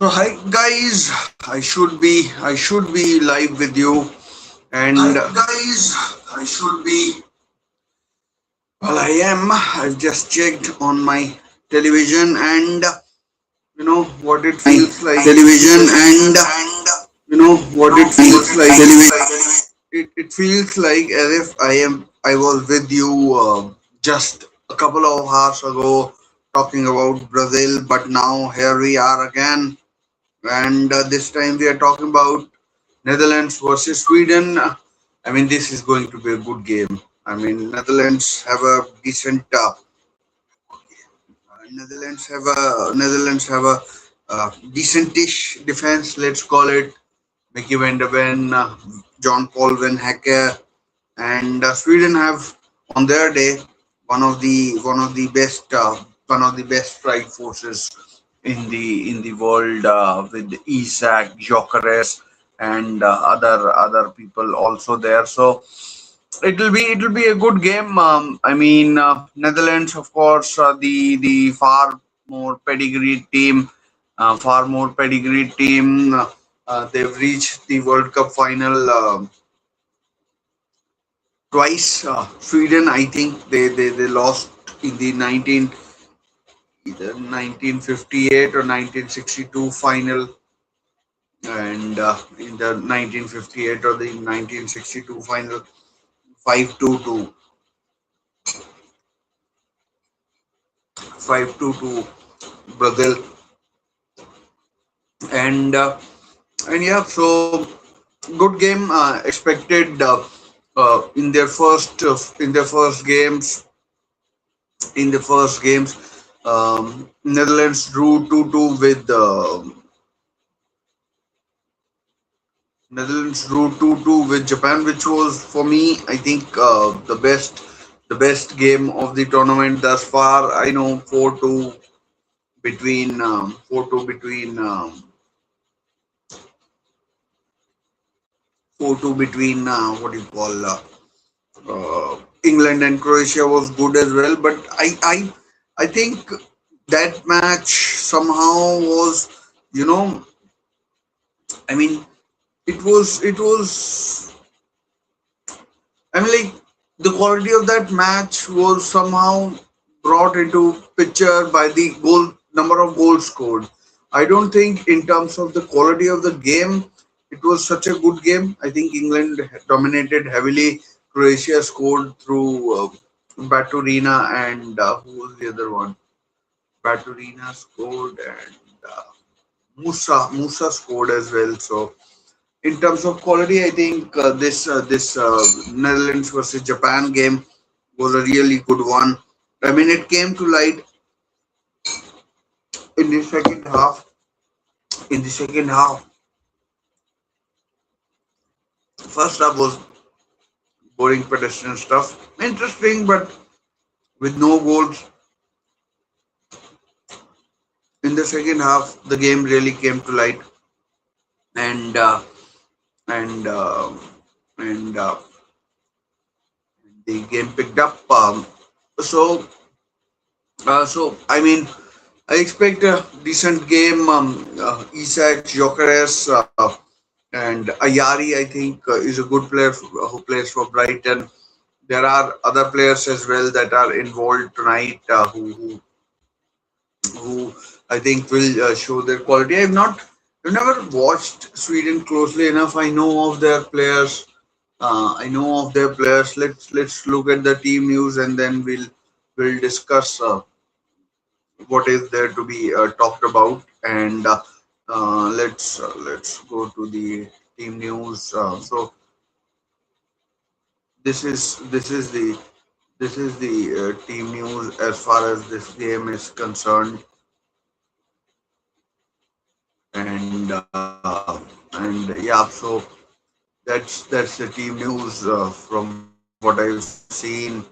So hi guys, I should be live with you, Hi and guys, I should be. well I am. I've just checked on my television, and you know what it My feels like. television and You know you what know it what feels it like. feels like. It feels like as if I was with you just a couple of hours ago talking about Brazil, but now here we are again, and this time we are talking about Netherlands versus Sweden. I mean, this is going to be a good game. I mean, Netherlands have a decent. Netherlands have a decentish defense. Let's call it. Mickey van der Ven, John Paul Van Hecke, and Sweden have on their day one of the best strike forces in the world with Isak, Gyokeres, and other people also there. So it'll be a good game. I mean, Netherlands, of course, the far more pedigree team. They've reached the World Cup final twice. Sweden, I think they lost in the 1958 or 1962 final, and in the 1958 or the 1962 final, 5-2 to 5-2 to Brazil, and yeah, so good game expected in their first games. Netherlands drew 2-2 with Japan, which was for me, I think, the best game of the tournament thus far. I know 4-2 between what do you call England and Croatia was good as well. But I think that match somehow was, you know, I mean, it was. I mean, like the quality of that match was somehow brought into picture by the goal number of goals scored. I don't think, in terms of the quality of the game, it was such a good game. I think England dominated heavily. Croatia scored through Baturina and who was the other one? Baturina scored and Musa scored as well. So in terms of quality, I think this Netherlands versus Japan game was a really good one. I mean, it came to light in the second half. In the second half, first half was boring pedestrian stuff, interesting, but with no goals. In the second half, the game really came to light, and and and the game picked up. So so I mean, I expect a decent game. Isak, Gyokeres, and Ayari, I think, is a good player who plays for Brighton. There are other players as well that are involved tonight who I think will show their quality. I've never watched Sweden closely enough. I know of their players. Let's look at the team news, and then we'll discuss what is there to be talked about. And let's go to the team news. So this is the team news as far as this game is concerned, and yeah, so that's the team news from what I've seen,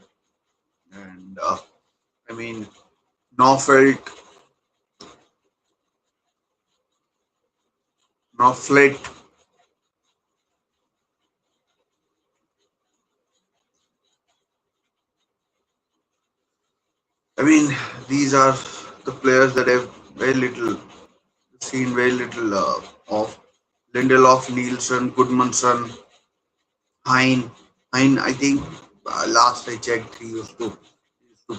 and I mean, Norfelt, Norflet. I mean, these are the players that have very little. seen very little of Lindelof, Nielsen, Goodmanson, Hein. Hein, I think last I checked, he used to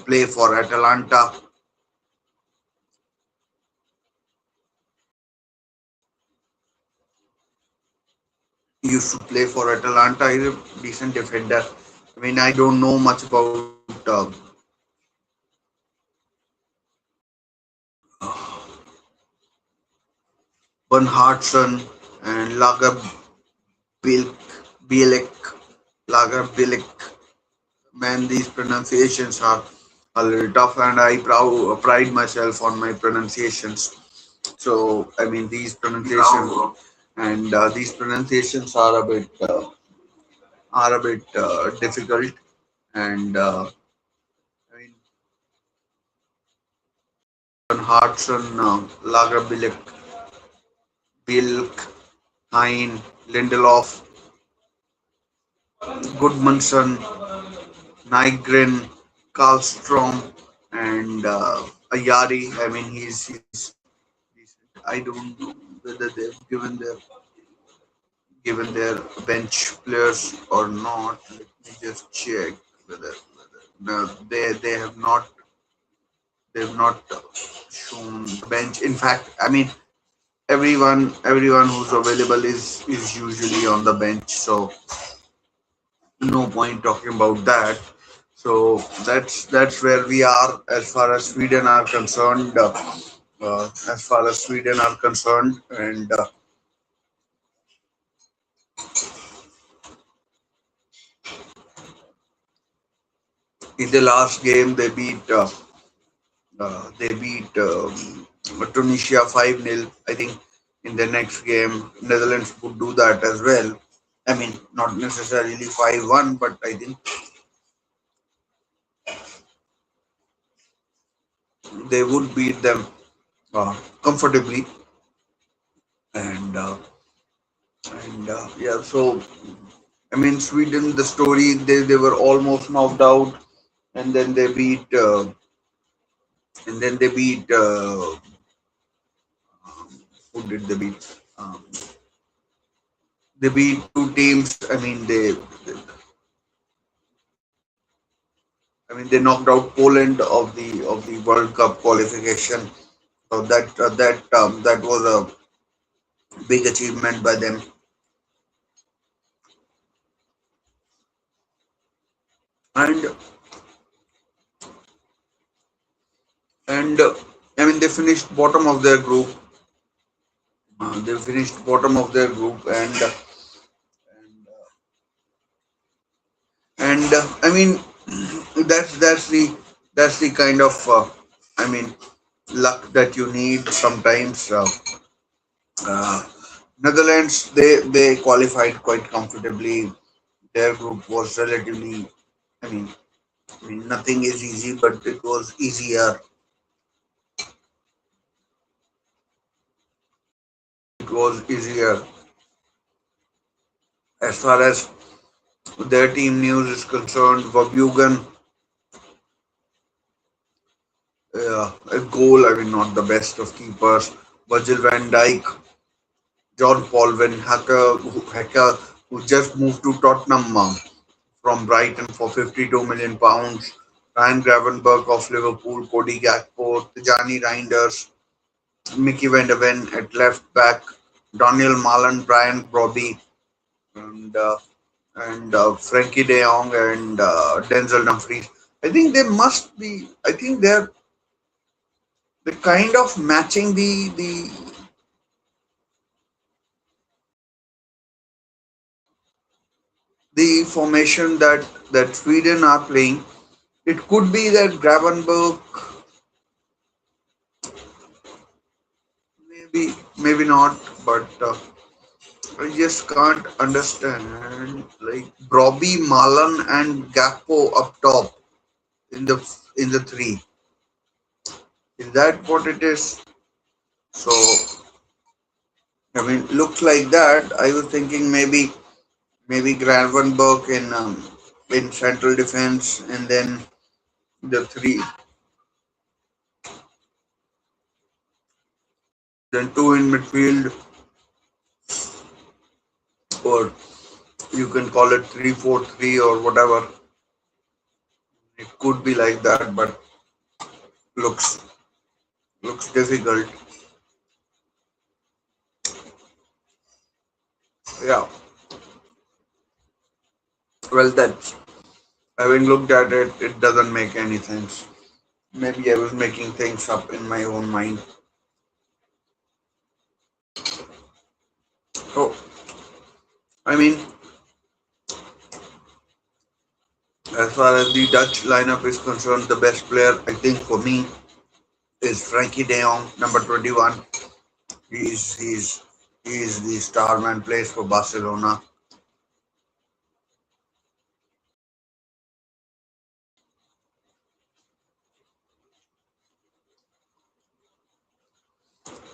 play for Atalanta. He used to play for Atalanta. He's a decent defender. I mean, I don't know much about Bernhardsson and Bil- Bielek. Lager Bielek. Man, these pronunciations are a little tough, and I pride myself on my pronunciations. So, I mean, these pronunciations are a bit difficult, and I mean, Hartson, Lagerbilek, Bilk, Hein, Lindelof, Goodmanson, Nygren, Karlstrom, and Ayari. I mean, he's decent. I don't know whether they've given their bench players or not. Let me just check whether no, they've not shown the bench. In fact, I mean everyone who's available is usually on the bench, so no point talking about that. So that's where we are as far as Sweden are concerned. As far as Sweden are concerned, and in the last game they beat Tunisia 5-0. I think in the next game Netherlands would do that as well. I mean, not necessarily 5-1, but I think they would beat them comfortably. And yeah, so I mean, Sweden, the story they were almost knocked out, and then they beat who did they beat? Um, they beat two teams. I mean, they knocked out Poland of the World Cup qualification. So that was a big achievement by them. And and I mean, they finished bottom of their group. They finished bottom of their group, and I mean, that's the kind of I mean luck that you need sometimes. Uh, Netherlands, they qualified quite comfortably. Their group was relatively, I mean, nothing is easy, but it was easier. It was easier as far as their team news is concerned. Vabugan, a goal. I mean, not the best of keepers. Virgil van Dijk, John Paul Van Hacker, who just moved to Tottenham from Brighton for £52 million. Ryan Gravenberg of Liverpool, Cody Gakpo, Tijani Reinders, Mickey Van de Ven at left back, Daniel Malan, Brian Brobby, and Frankie De Jong and Denzel Dumfries. I think they must be. I think they're kind of matching the formation that Sweden are playing. It could be that Gravenberg, maybe not, but I just can't understand like Robbie, Malan, and Gakpo up top in the three. Is that what it is? So I mean, looks like that. I was thinking maybe Gravenberg in central defense, and then the three then two in midfield, or you can call it 3-4-3 or whatever. It could be like that, but looks looks difficult. Yeah, well, that's having looked at it, it doesn't make any sense. Maybe I was making things up in my own mind. Oh, I mean, as far as the Dutch lineup is concerned, the best player I think for me is Frankie De Jong, number 21. He's the star man, plays for Barcelona.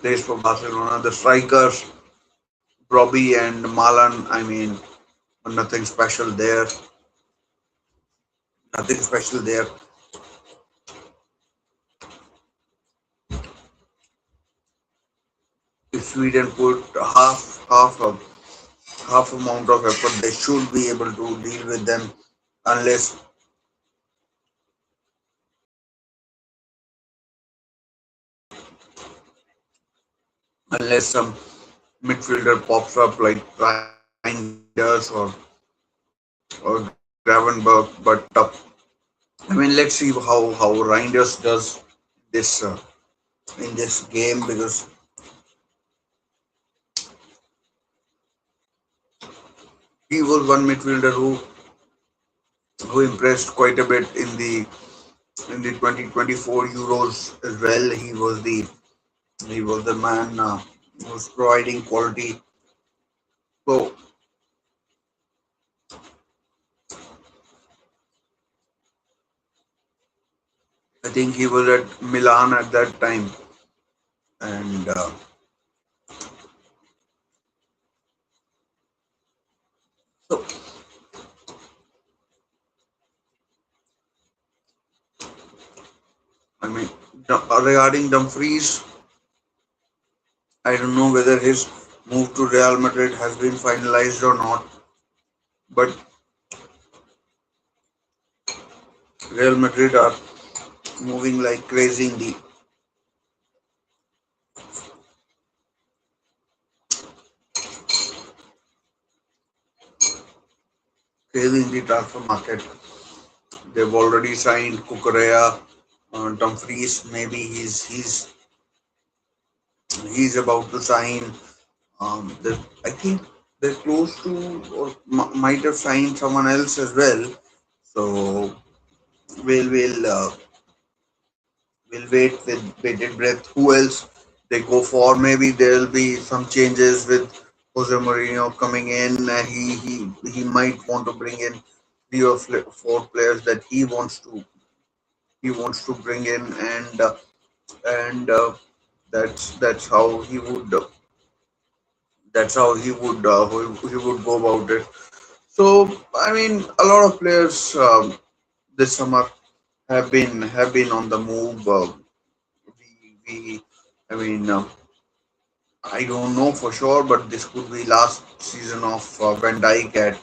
Plays for Barcelona. The strikers, Robbie and Malan. I mean, nothing special there. Nothing special there. If Sweden put half amount of effort, they should be able to deal with them, unless some midfielder pops up like Reinders or Gravenberg. But I mean, let's see how Reinders does this in this game, because he was one midfielder who impressed quite a bit in the 2024 Euros as well. He was the man who was providing quality. So I think he was at Milan at that time, and so I mean, regarding Dumfries, I don't know whether his move to Real Madrid has been finalized or not, but Real Madrid are moving like crazy in the transfer market. They've already signed Kukurea, Dumfries. Maybe he's about to sign. I think they're close to, or might have signed someone else as well. So we'll we'll uh, we'll wait with bated breath. Who else they go for? Maybe there'll be some changes with Jose Mourinho coming in. He might want to bring in three or four players that he wants to bring in, and that's how he would go about it. So I mean, a lot of players this summer have been on the move. We I mean, I don't know for sure, but this could be last season of Van Dijk at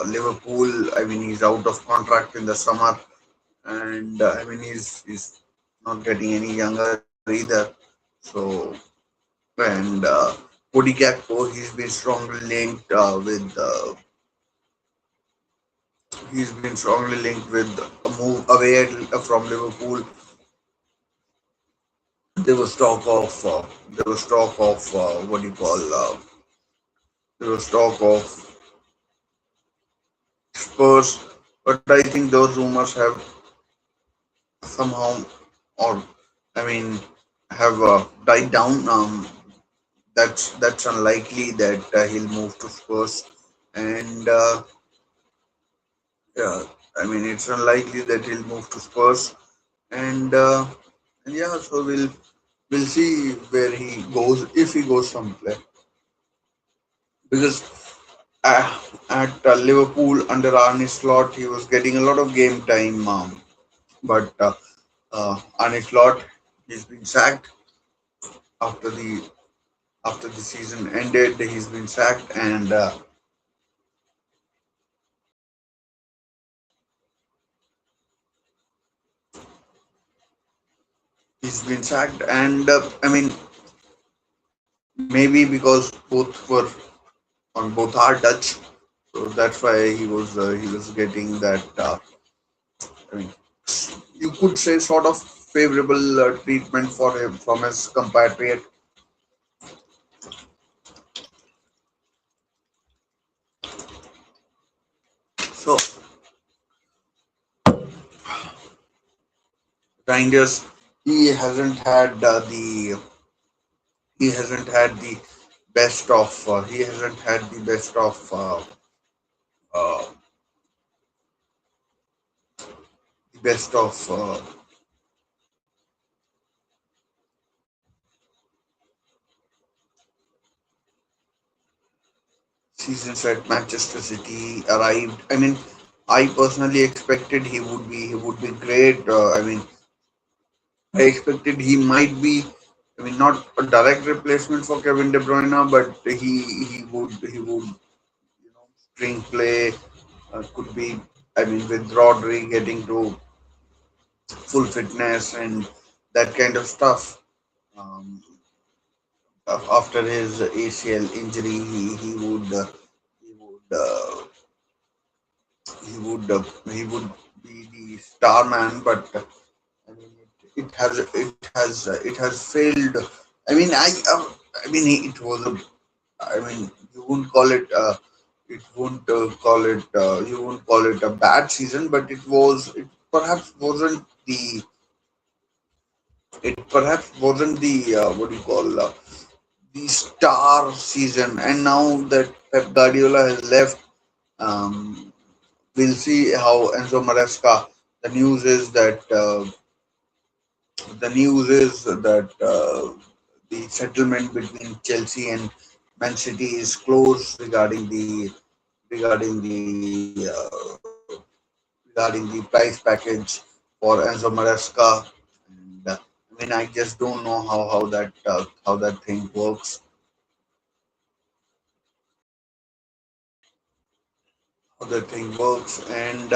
Liverpool. I mean, he's out of contract in the summer, and I mean he's not getting any younger either. So and Cody Gakpo, he's been strongly linked with a move away from Liverpool. There was talk of what do you call there was talk of Spurs, but I think those rumors have somehow, or I mean, have died down. That's unlikely that he'll move to Spurs, and yeah, I mean it's unlikely that he'll move to Spurs, and yeah, so we'll see where he goes, if he goes somewhere, because at Liverpool under Arne Slot he was getting a lot of game time, but Arne Slot He's been sacked after the season ended. He's been sacked, and I mean, maybe because both are Dutch, so that's why he was getting that. I mean, you could say sort of favorable treatment for him from his compatriot. So Rangers, he hasn't had the he hasn't had the best of uh, the best of seasons at Manchester City arrived. I mean, I personally expected he would be great. I mean, I expected he might be. I mean, not a direct replacement for Kevin De Bruyne, but he would string play. Could be. I mean, with Rodri getting to full fitness and that kind of stuff. Um, After his ACL injury, he would be the star man, but I mean it has failed. I mean I mean it was a I mean you wouldn't call it you wouldn't call it a bad season, but it perhaps wasn't the what do you call the star season. And now that Pep Guardiola has left, um, we'll see how Enzo Maresca. The news is that the settlement between Chelsea and Man City is close regarding the price package for Enzo Maresca. And I mean, I just don't know how that thing works. How that thing works, and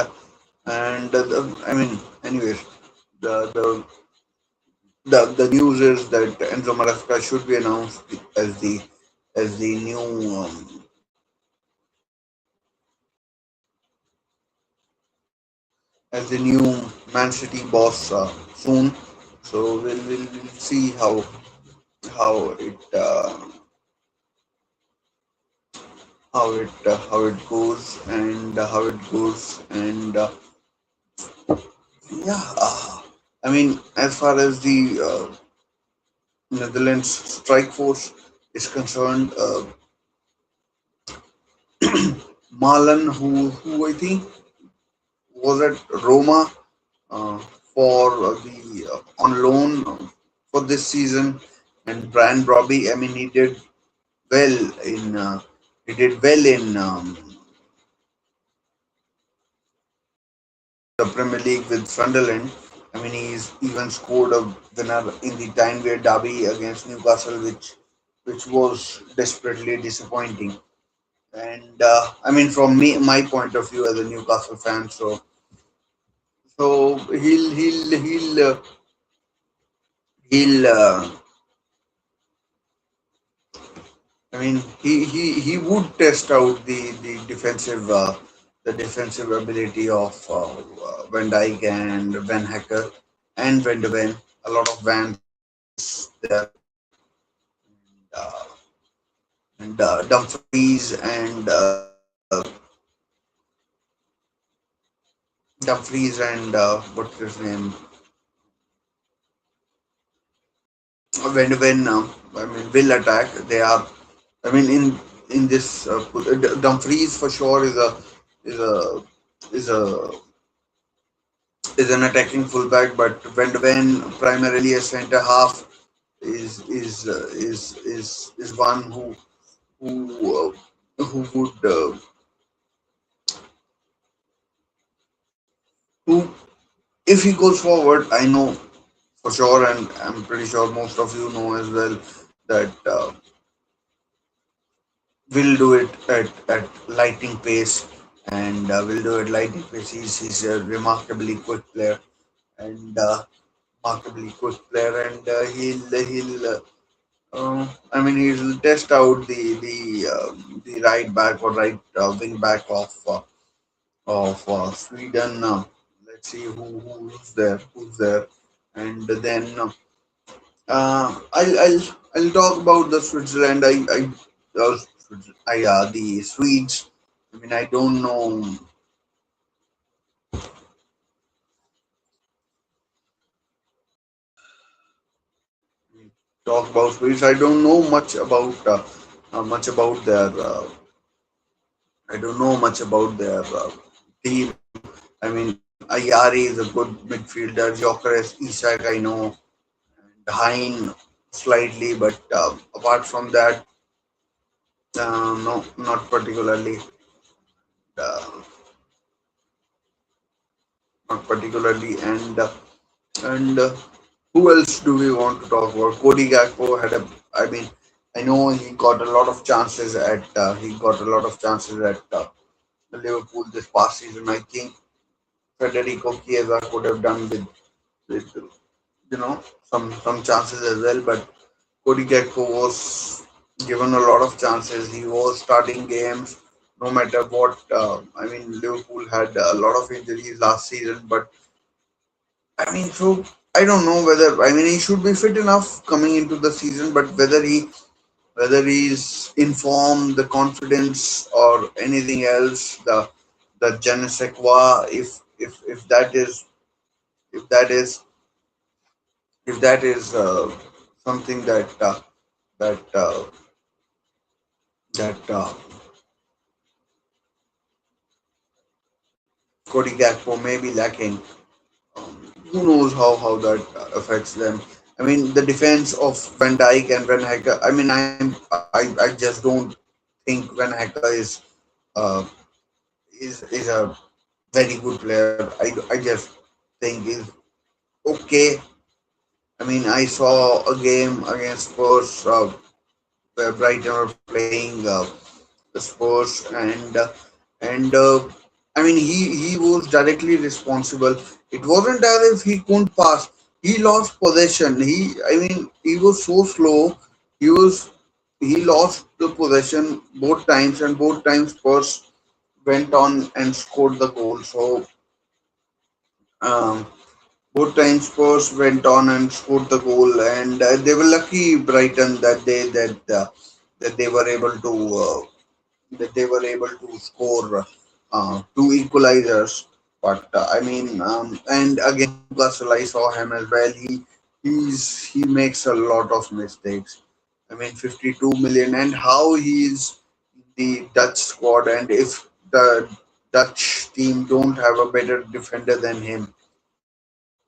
I mean, anyways, the the the news is that Enzo Maresca should be announced as the new as the new Man City boss soon. So we'll see how it how it goes and how it goes and yeah. I mean, as far as the Netherlands strike force is concerned, Malan, who I think was at Roma uh, for the on loan for this season, and Brian Robbie. I mean, well in he did well in the Premier League with Sunderland. I mean, he's even scored a winner in the Tyne-Wear derby against Newcastle, which was desperately disappointing. And I mean, from my point of view as a Newcastle fan, so he'll I mean, he would test out the defensive ability of Van Dijk and Van Hacker and Van de Ven. A lot of Vans there, and Dumfries and what's his name, Van de Ven. I mean, will attack. They are. I mean, in this Dumfries for sure is a is a is an attacking fullback, but Van de Ven primarily a centre half is one who would who if he goes forward. I know for sure, and I'm pretty sure most of you know as well that we'll do it at lightning pace, and we'll do it lightning pace. He's a remarkably quick player, and remarkably quick player, and he'll I mean, he'll test out the right back or right wing back of Sweden. Let's see who's there, and then I'll talk about the Switzerland. The Swedes. I mean, I don't know. Talk about Swedes. I don't know much about their. I don't know much about their team. I mean, Ayari is a good midfielder. Gyokeres, Isak, I know, and Hein slightly, but apart from that, no, not particularly. Uh, Not particularly. And who else do we want to talk about? Cody Gakpo had a. I mean, I know he got a lot of chances at. He got a lot of chances at Liverpool this past season. I think Federico Chiesa could have done with some chances as well, but Cody Gakpo was given a lot of chances. He was starting games no matter what. I mean, Liverpool had a lot of injuries last season, but I mean, so I don't know whether I mean he should be fit enough coming into the season, but whether he's informed, the confidence, or anything else, the je ne sais quoi, if that is if that is if that is something that that Cody Gakpo may be lacking. Who knows how that affects them? I mean, the defense of Van Dijk and Van Hecke. I mean, I just don't think Van Hecke is a very good player. I just think is okay. I mean, I saw a game against Spurs where Brighton were playing the Spurs, and I mean he was directly responsible. It wasn't as if he couldn't pass. He lost possession. I mean, he was so slow. He was he lost the possession both times, and both times Spurs went on and scored the goal. So um, both times Spurs went on and scored the goal, and they were lucky Brighton that they were able to score two equalizers. But I mean, and against Newcastle, I saw him as well. He makes a lot of mistakes. I mean, 52 million, and how he's the Dutch squad, and if the Dutch team don't have a better defender than him,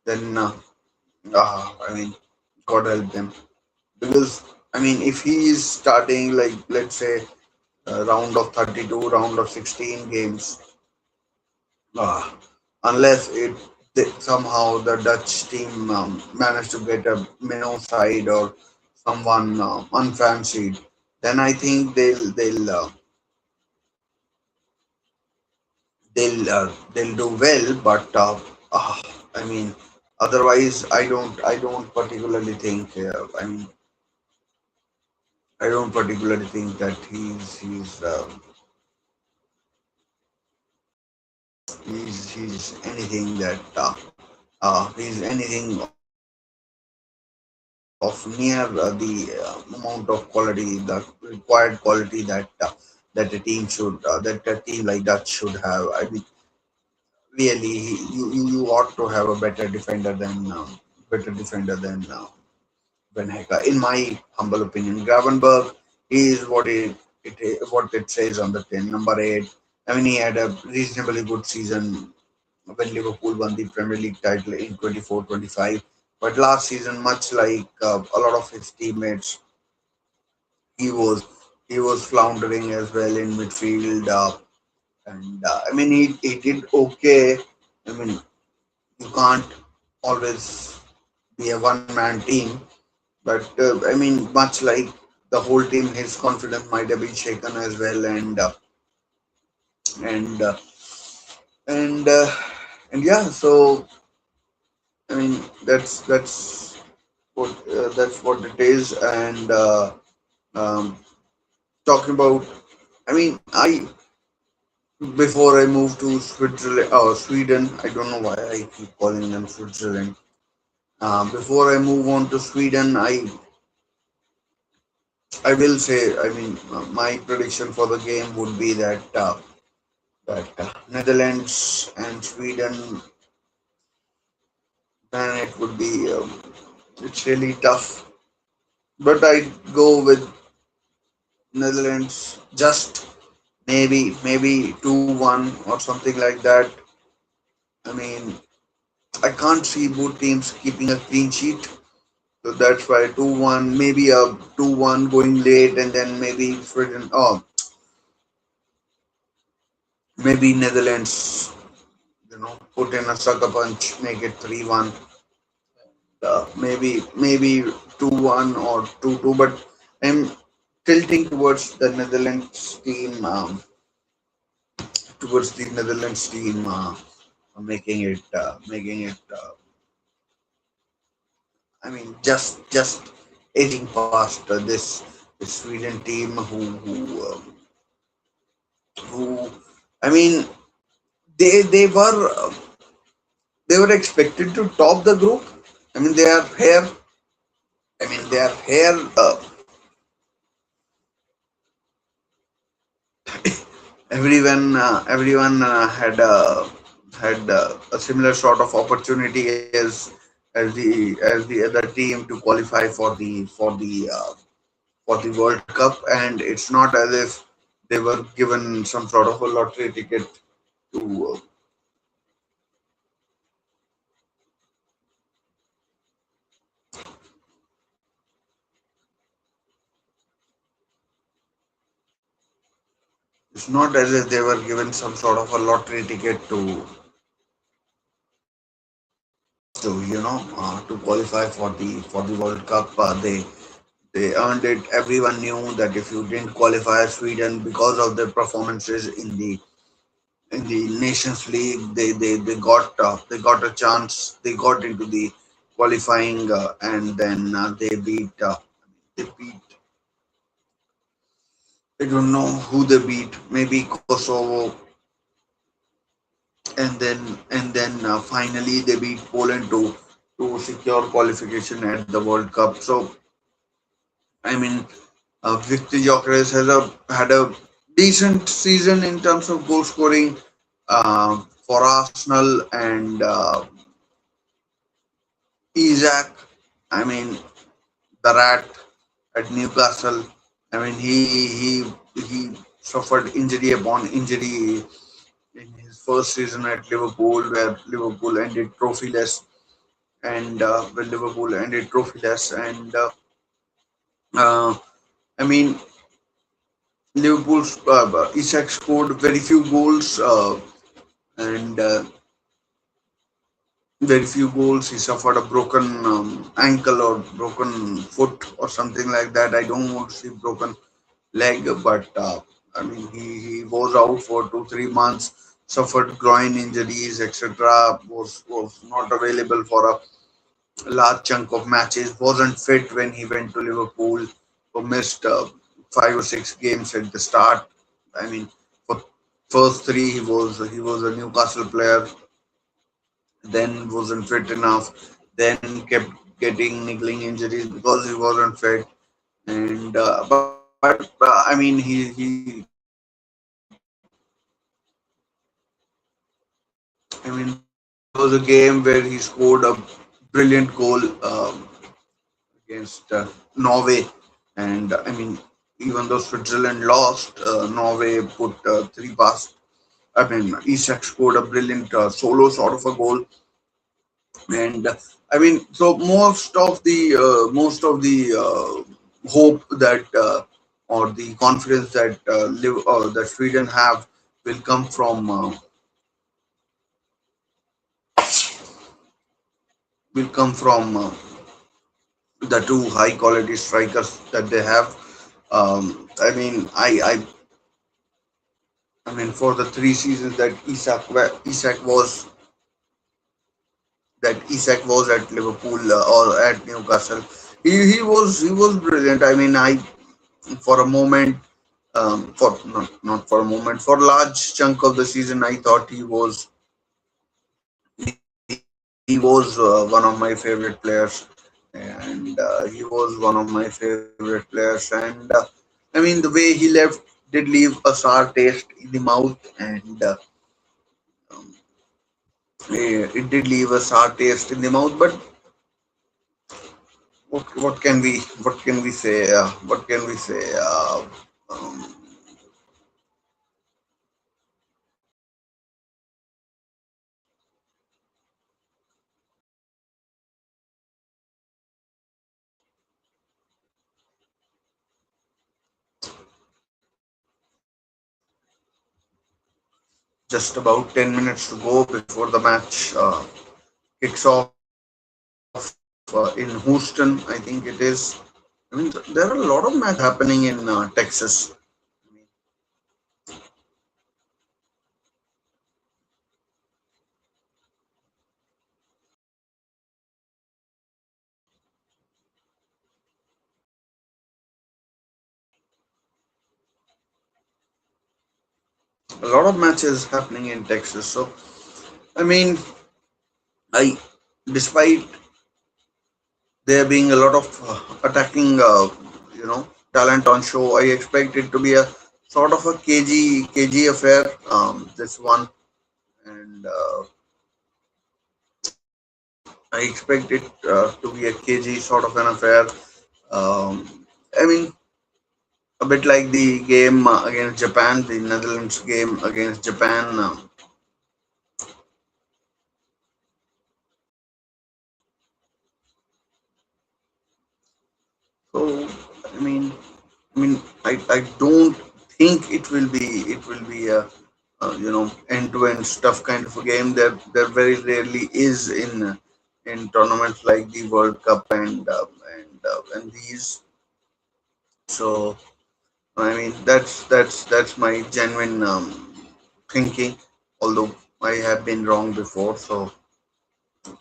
then I mean, God help them. Because I mean, if he is starting like let's say round of 32, round of 16 games, uh, unless somehow the Dutch team managed to get a minnow side or someone unfancied, then I think they'll do well. But I mean, otherwise, I don't particularly think. I don't particularly think that he's anything that he's anything of near the amount of quality, the required quality that a team should that a team like Dutch should have. I mean, really, you ought to have a better defender than Van Hecke, in my humble opinion. Gravenberg is what it says on the tin, number 8. I mean, he had a reasonably good season when Liverpool won the Premier League title in 24-25. But last season, much like a lot of his teammates, he was he was floundering as well in midfield. And I mean, he did okay. I mean, you can't always be a one-man team. But I mean, much like the whole team, his confidence might have been shaken as well, and uh, and uh, and yeah. So I mean, that's what it is. And talking about, I mean, I before I moved to Switzerland or Sweden, I don't know why I keep calling them Switzerland. Before I move on to Sweden, I will say, I mean, my prediction for the game would be that Netherlands and Sweden, man, it would be it's really tough. But I'd go with Netherlands, just maybe 2-1 or something like that. I mean, I can't see both teams keeping a clean sheet. So that's why 2-1, maybe a 2-1 going late, and then maybe Sweden, oh, maybe Netherlands, put in a sucker punch, make it 3-1. Maybe 2-1 or 2-2, but I'm tilting towards the Netherlands team, making it. I mean, just edging past this Sweden team who I mean they were expected to top the group. I mean, they are here. I mean, they are here. Everyone had a similar sort of opportunity as the other team to qualify for the World Cup, and it's not as if they were given some sort of a lottery ticket to. It's not as if they were given some sort of a lottery ticket to qualify for the World Cup. They earned it. Everyone knew that if you didn't qualify Sweden because of their performances in the Nations League, they got a chance. They got into the qualifying, and then they beat. I don't know who they beat. Maybe Kosovo, and then finally they beat Poland to secure qualification at the World Cup. So I mean, Viktor Gyokeres had a decent season in terms of goal scoring for Arsenal, and Isak. I mean, the rat at Newcastle. I mean, he suffered injury upon injury in his first season at Liverpool, where Liverpool ended trophyless, and uh, I mean, Liverpool's Isak scored very few goals, and very few goals. He suffered a broken ankle or broken foot or something like that. I don't want to see broken leg, but I mean, he was out for 2 3 months, suffered groin injuries, etc. Was not available for a large chunk of matches. Wasn't fit when he went to Liverpool. So missed 5 or 6 games at the start. I mean, for first three he was a Newcastle player, then wasn't fit enough, then kept getting niggling injuries because he wasn't fit. And but I mean, there was a game where he scored a brilliant goal against Norway, and I mean, even though Switzerland lost, Norway put three past. I mean, Isak scored a brilliant solo sort of a goal, and I mean, so most of the hope that or the confidence that Sweden have will come from the two high quality strikers that they have. I mean, I mean, for the 3 seasons that Isak was at Liverpool or at Newcastle, he was brilliant. I mean, I for a moment, for not for a moment, for a large chunk of the season, I thought he was one of my favorite players, and he was one of my favorite players. And I mean, the way he left did leave a sour taste in the mouth, and um, it did leave a sour taste in the mouth. But what can we say? What can we say? Um, just about 10 minutes to go before the match kicks off in Houston. I think it is. I mean, there are a lot of matches happening in Texas. I mean, a lot of matches happening in Texas. So I mean, I despite there being a lot of attacking, talent on show, I expect it to be a sort of a KG affair. This one, and I expect it to be a KG sort of an affair. I mean, a bit like the game against Japan, the Netherlands game against Japan. So I mean, I don't think it will be a end-to-end stuff kind of a game. There very rarely is in tournaments like the World Cup and these. So I mean that's my genuine thinking. Although I have been wrong before, so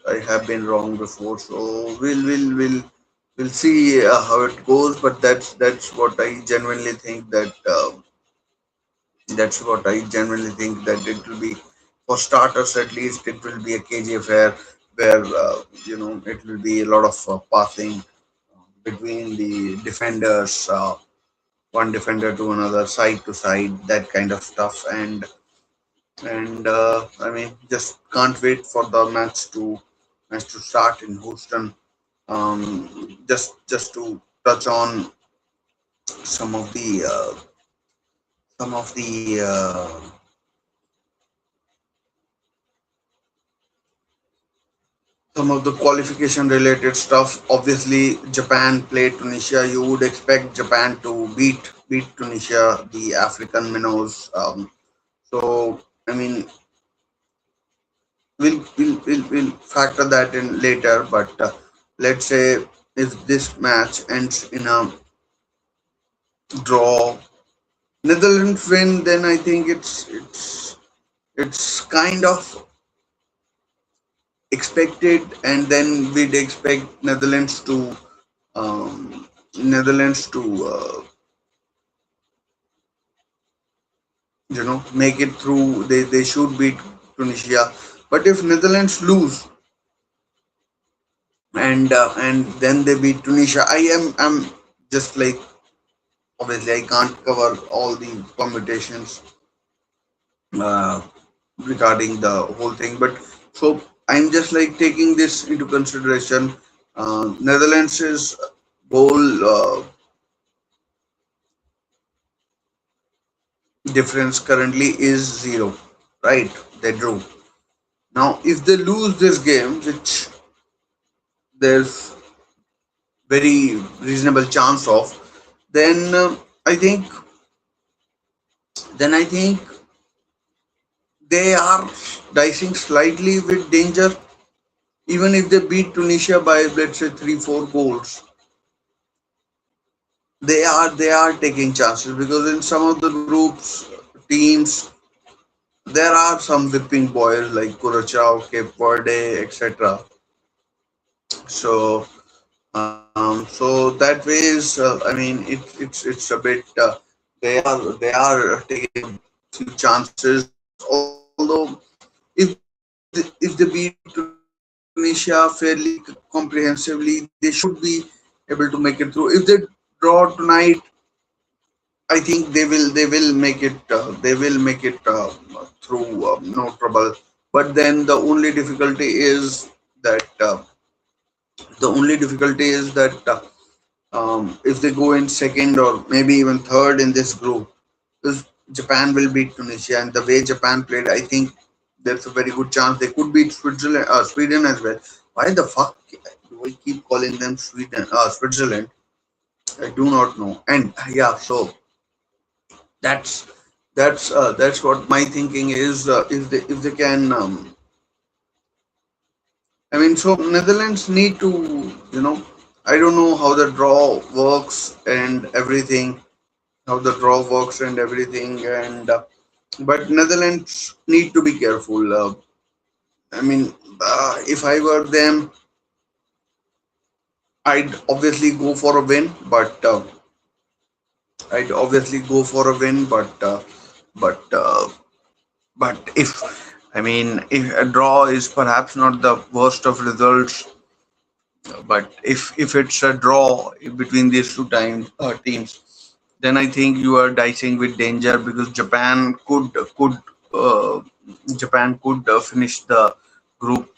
I have been wrong before. So we'll see how it goes. But that's what I genuinely think that. That's what I genuinely think that it will be, for starters at least, it will be a KG affair where it will be a lot of passing between the defenders, one defender to another, side to side, that kind of stuff. And I mean, just can't wait for the match to start in Houston. Just to touch on some of the some of the some of the qualification related stuff. Obviously, Japan played Tunisia. You would expect Japan to beat Tunisia, the African minnows. So I mean, we'll factor that in later. But let's say if this match ends in a draw, Netherlands win, then I think it's kind of expected, and then we'd expect Netherlands to make it through. They should beat Tunisia. But if Netherlands lose and then they beat Tunisia, I'm just like, obviously I can't cover all the permutations uh, regarding the whole thing, but so I'm just like taking this into consideration. Netherlands' goal difference currently is zero, right? They drew. Now, if they lose this game, which there's very reasonable chance of, then I think then I think they are dicing slightly with danger. Even if they beat Tunisia by, let's say, 3 4 goals, they are taking chances because in some of the groups teams there are some whipping boys like Curacao, Cape Verde, etc. So so that ways, I mean, it's a bit. They are taking a few chances. Although if they beat Tunisia fairly comprehensively, they should be able to make it through. If they draw tonight, I think they will make it through no trouble. But then that uh, the only difficulty is that if they go in second or maybe even third in this group, because Japan will beat Tunisia, and the way Japan played, I think there's a very good chance they could beat Sweden as well. Why the fuck do I keep calling them Switzerland? I do not know. And yeah, so that's that's what my thinking is. If they can, I mean, so Netherlands need to, you know, I don't know how the draw works and everything, and but Netherlands need to be careful. I mean, if I were them, I'd obviously go for a win, but if I mean, if a draw is perhaps not the worst of results, but if it's a draw between these teams, then I think you are dicing with danger because uh, Japan could finish the group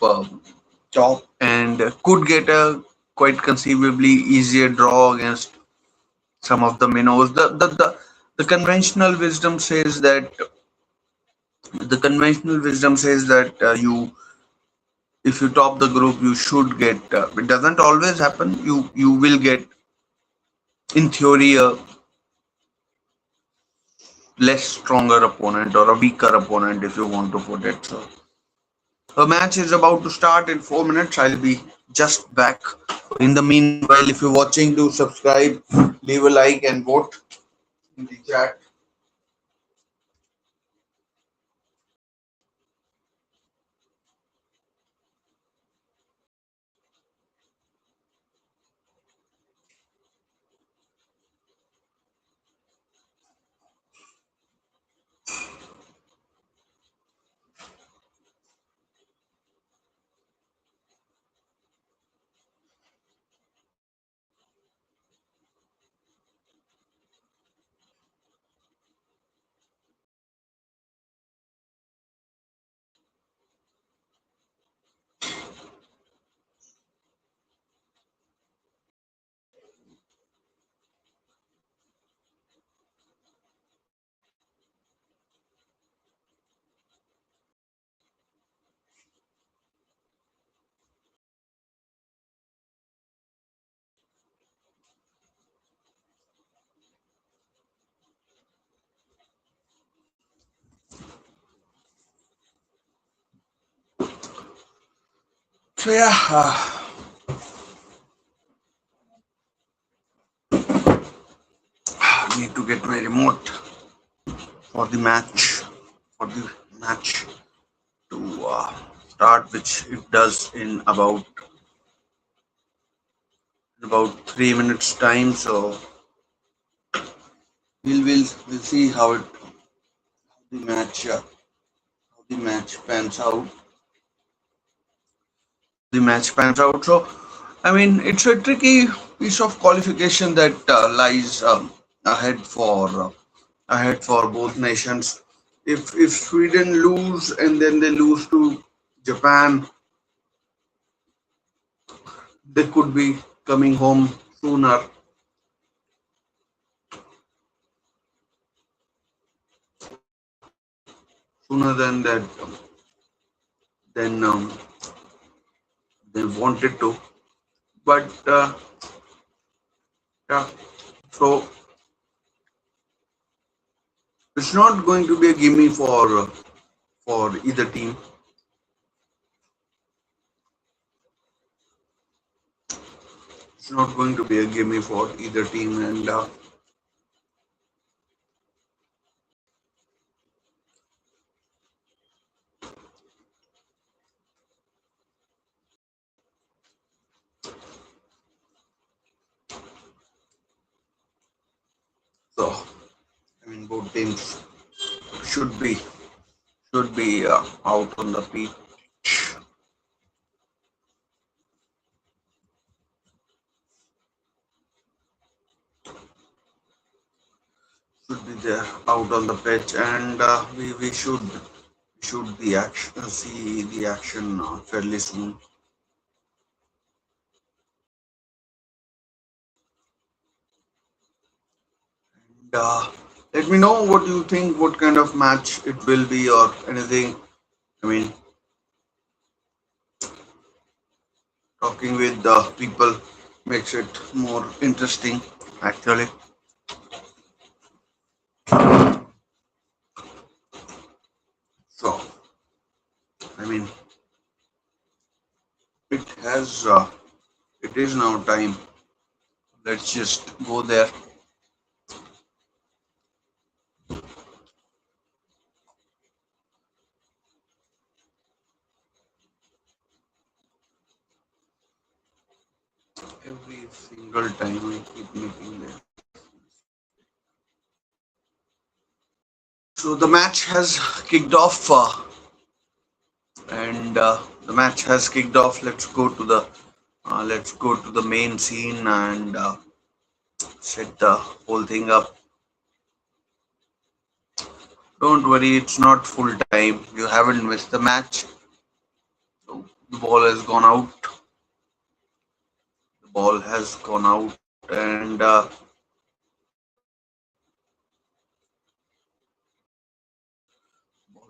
top and could get a quite conceivably easier draw against some of the minnows. The conventional wisdom says that you if you top the group you should get. It doesn't always happen. You will get in theory a less stronger opponent or a weaker opponent if you want to put it so. The match is about to start in 4 minutes. I'll be just back. In the meanwhile, if you're watching, do subscribe, leave a like, and vote in the chat. So yeah, I need to get my remote for the match, for the match to start, which it does in about 3 minutes time. So we'll see the match uh, how the match pans out. So, I mean, it's a tricky piece of qualification that lies ahead for both nations. If Sweden lose and then they lose to Japan, they could be coming home sooner than that than they wanted to. But yeah, so it's not going to be a gimme for either team. It's not going to be a gimme for either team, and so I mean both teams should be out on the pitch, should be there out on the pitch, and we should the action see the action fairly soon. And let me know what you think, what kind of match it will be, or anything. I mean, talking with the people makes it more interesting, actually. So, I mean, it has, it is now time. Let's just go there. Every single time I keep making this. So the match has kicked off, and the match has kicked off. Let's go to the main scene and set the whole thing up. Don't worry, it's not full time. You haven't missed the match. So the ball has gone out. The ball has gone out, and ball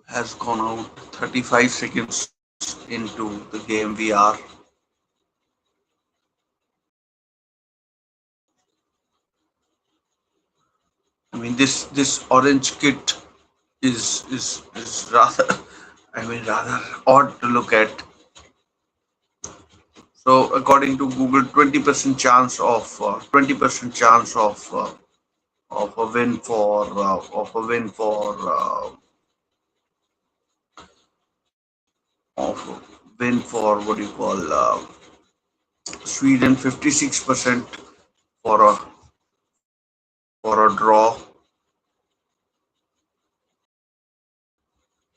has gone out. 35 seconds into the game, we are. I mean, this orange kit is rather, I mean, rather odd to look at. So according to Google, 20% chance of a win for of a win for what do you call Sweden. 56% for a draw.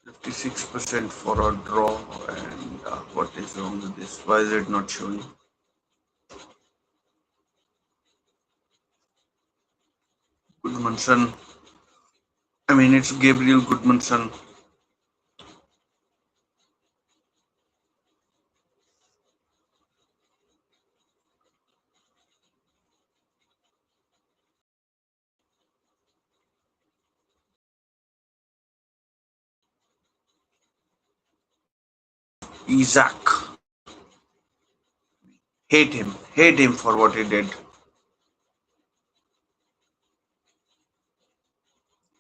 56% for a draw. And what is wrong with this? Why is it not showing? Goodmanson. I mean, it's Gabriel Goodmanson. Isak. Hate him for what he did.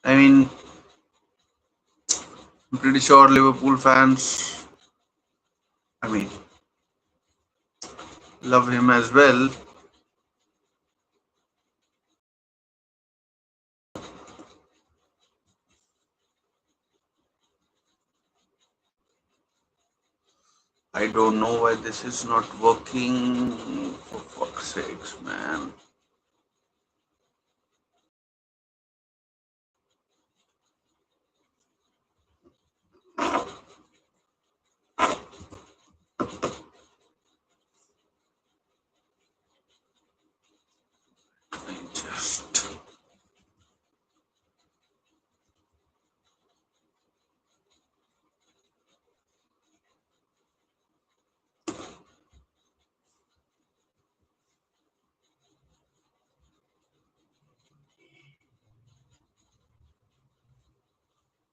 I mean, I'm pretty sure Liverpool fans, I mean, love him as well. I don't know why this is not working. For fuck's sakes, man. I just.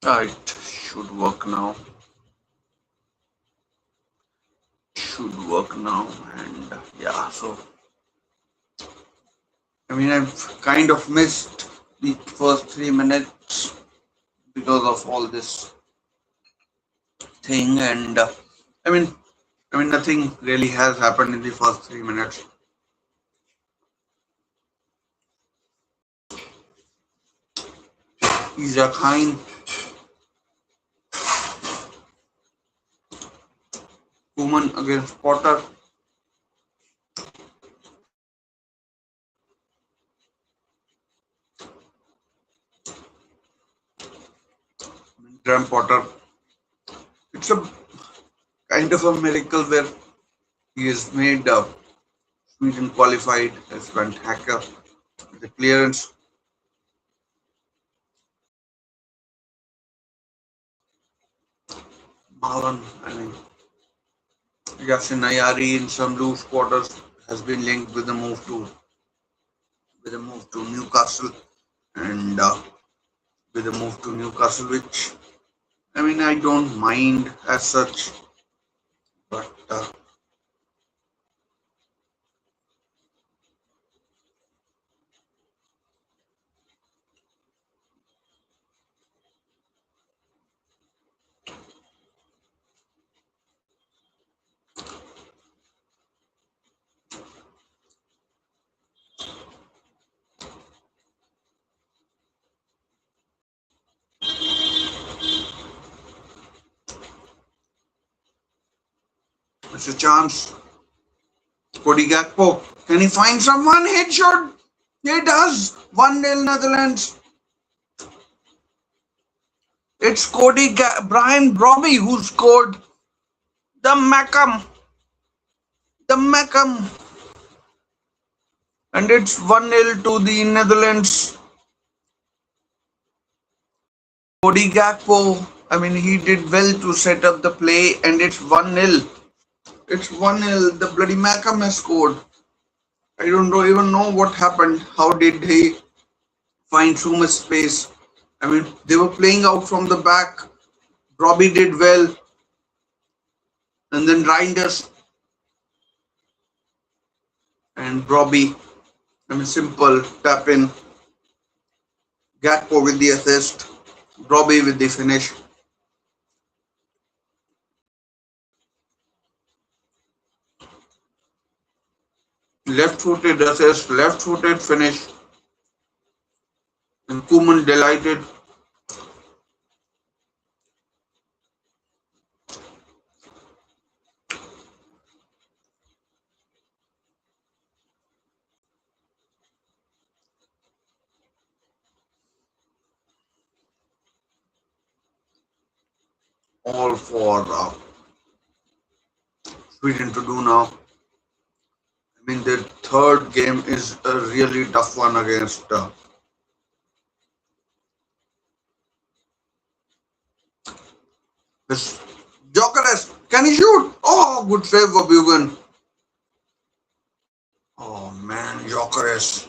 It should work now. Should work now. And yeah, so. I mean, I've kind of missed the first 3 minutes because of all this thing. And I mean, nothing really has happened in the first 3 minutes. Isak Koeman against Potter. Graham Potter. It's a kind of a miracle where he has made Sweden qualified as went hacker. The clearance, Malan, I mean, Yasin Ayari in some loose quarters has been linked with a move to Newcastle and with a move to Newcastle, which I mean I don't mind as such, but it's a chance. Cody Gakpo, can he find someone? Headshot. He does. 1-0 Netherlands. It's Brian Bromby who scored the Macam. The Macam. And it's 1-0 to the Netherlands. Cody Gakpo, I mean, he did well to set up the play, and it's 1-0. It's 1-0. The bloody Macam has scored. I don't even know what happened. How did he find so much space? I mean, they were playing out from the back. Robbie did well. And then Reinders and Robbie. I mean, simple tap in. Gakpo with the assist. Robbie with the finish. Left-footed assist, left-footed finish. And Koeman delighted. All for Sweden to do now. I mean, their third game is a really tough one against this Gyokeres. Can he shoot? Oh, good save for Bugan. Oh man, Gyokeres.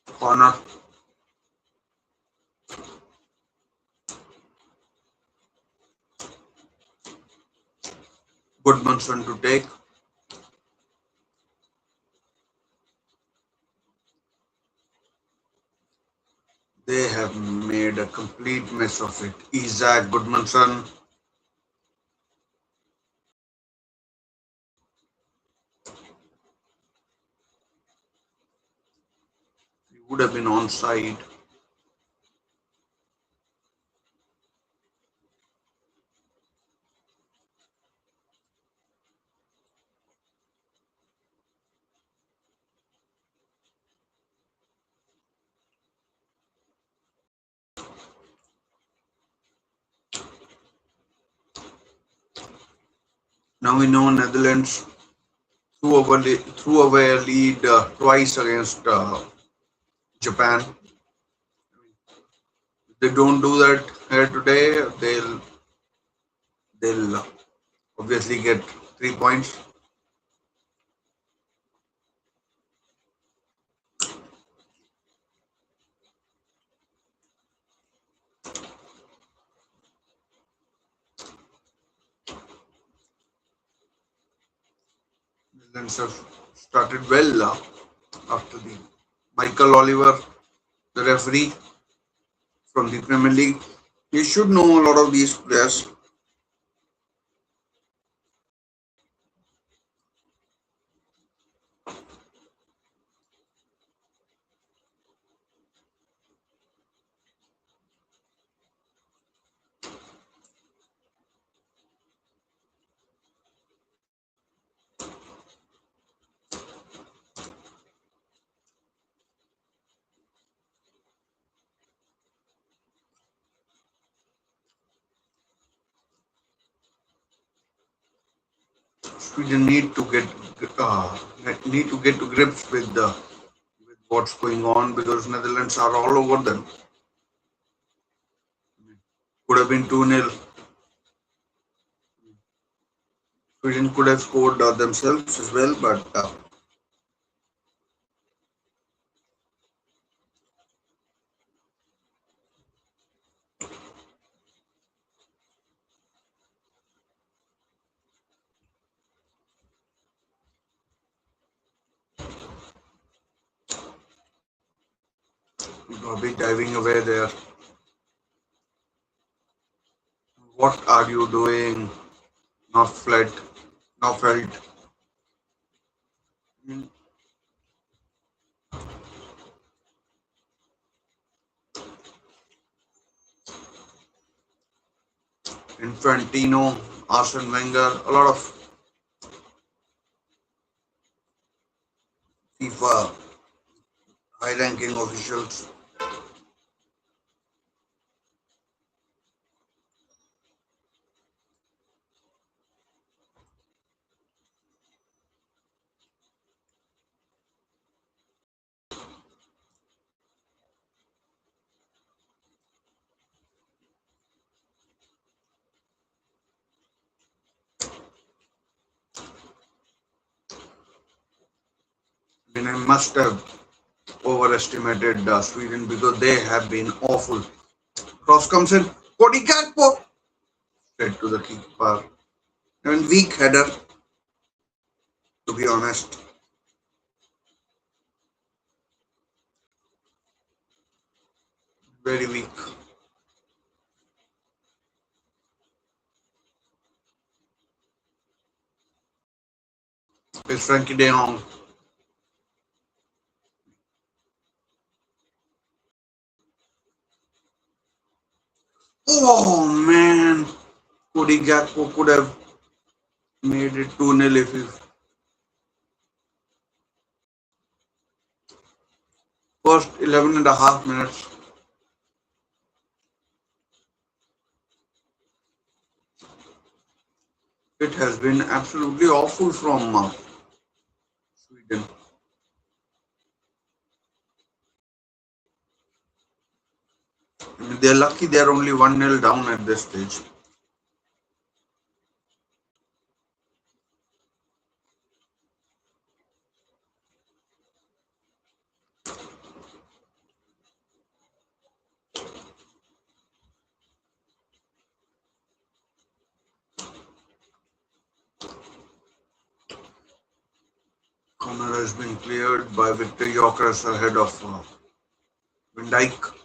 Corner. Goodmanson to take. They have made a complete mess of it. Isak, Goodmanson. He would have been onside. Now we know Netherlands threw away a lead twice against Japan. If they don't do that here today, they'll obviously get 3 points. Netherlands have started well after the Michael Oliver, the referee from the Premier League, You should know a lot of these players. Sweden uh, need to get to grips with what's going on because Netherlands are all over them. Could have been 2-0. Sweden could have scored themselves as well, but a bit diving away there. What are you doing? Not flat, not felt. Infantino, Arsene Wenger, a lot of FIFA high-ranking officials. And I must have overestimated Sweden because they have been awful. Cross comes in, Cody Gakpo straight to the keeper. And weak header, to be honest. Very weak. It's Frankie De Jong. Oh man, Cody Gakpo could have made it 2-0 if first 11 and a half minutes. It has been absolutely awful from Sweden. I mean, they're lucky they're only 1-0 down at this stage. Corner has been cleared by Viktor Gyokeres ahead of Van Dijk.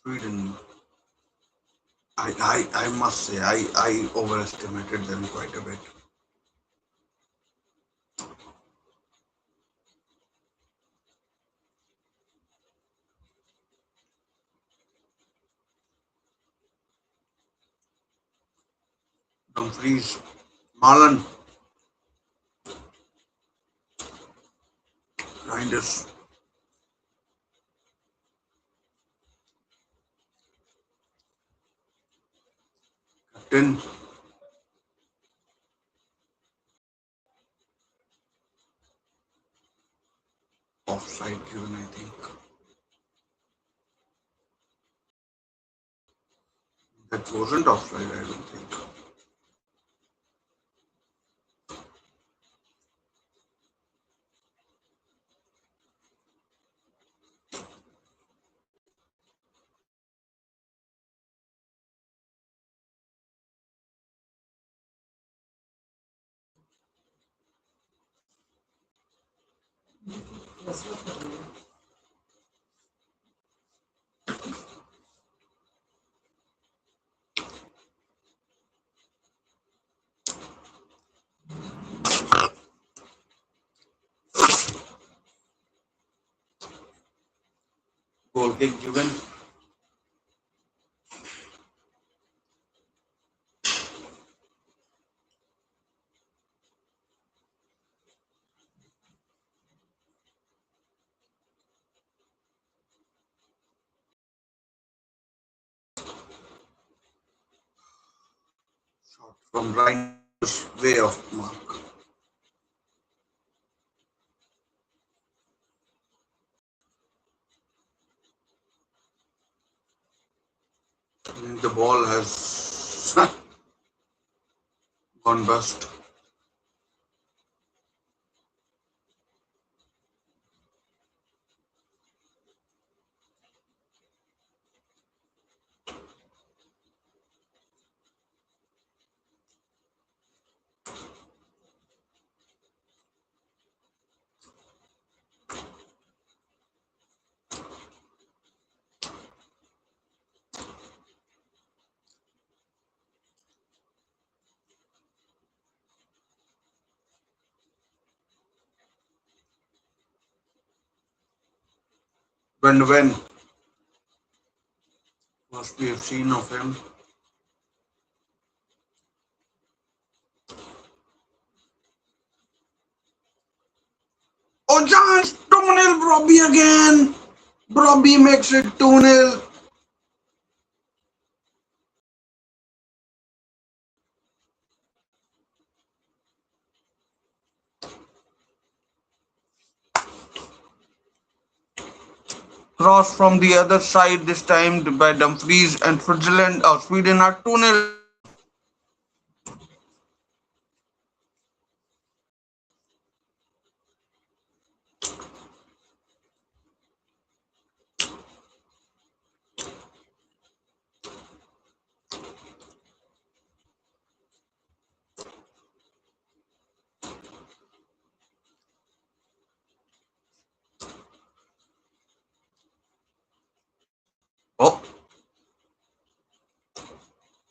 Sweden, I must say, I overestimated them quite a bit. Dumfries, Marlon, Reinders, Captain, offside given, I think. That wasn't offside, I don't think. Goal kick given. Shot from Reinders, way off mark. I think the ball has gone bust. When must we have seen of him? Oh, chance! 2-0 Robbie again! Robbie makes it 2-0. Cross from the other side, this time by Dumfries, and Switzerland or Sweden are 2-0 down. Oh,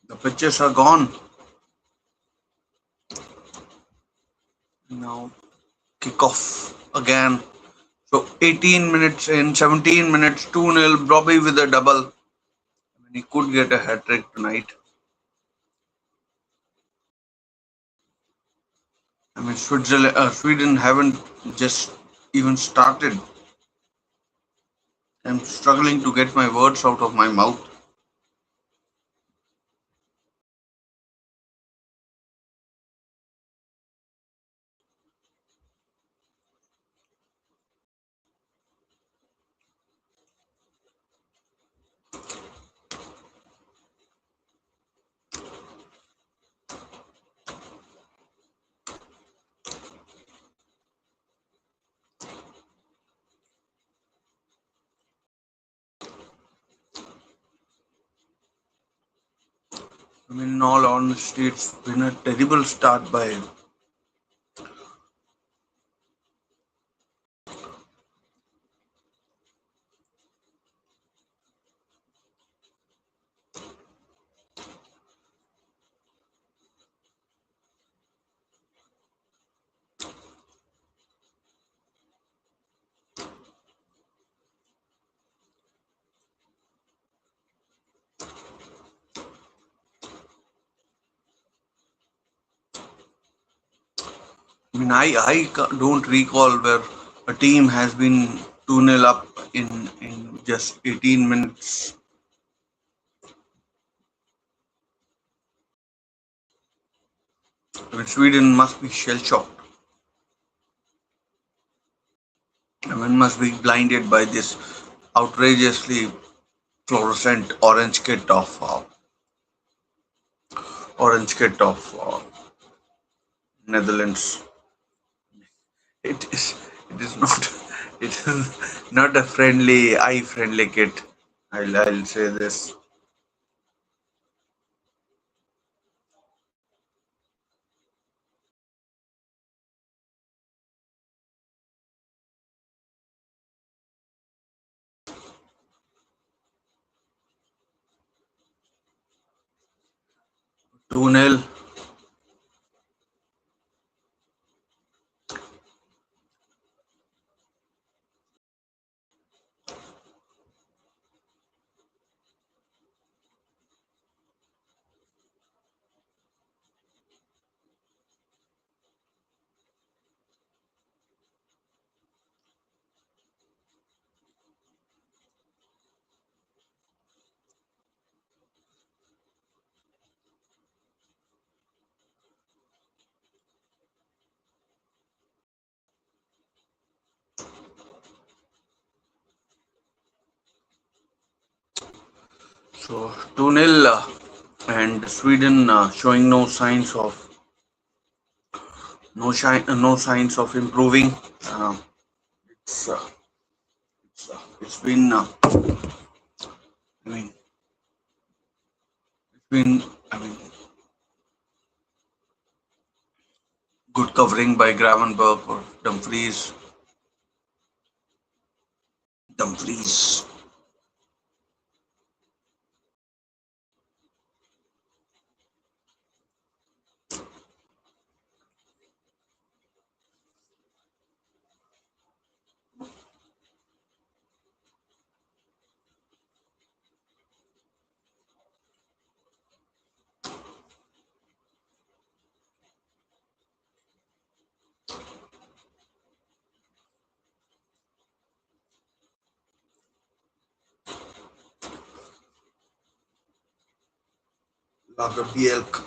the pitches are gone. Now kickoff again. So 18 minutes in, 17 minutes, 2-0. Robbie with a double. I mean, he could get a hat trick tonight. I mean, Sweden haven't just even started. I'm struggling to get my words out of my mouth. I mean, in all honesty, it's been a terrible start by him. I mean, don't recall where a team has been 2-0 up in just 18 minutes. I mean, Sweden must be shell shocked. I mean, must be blinded by this outrageously fluorescent orange kit of Netherlands. It is not it is not a friendly eye friendly kit. I'll say this. Two nil. So 2-0, and Sweden showing no signs of improving. Uh, it's uh, it's been I mean it's been I mean good covering by Gravenberg or Dumfries. Lagerbielk.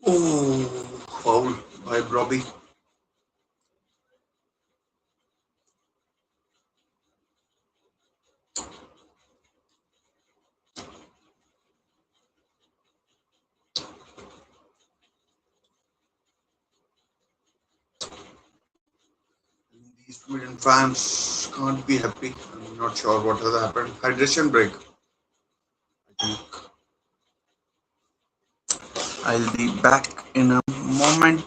Oh, foul by Robbie. These Sweden fans can't be happy. I'm not sure what has happened. Hydration break. I think I'll be back in a moment.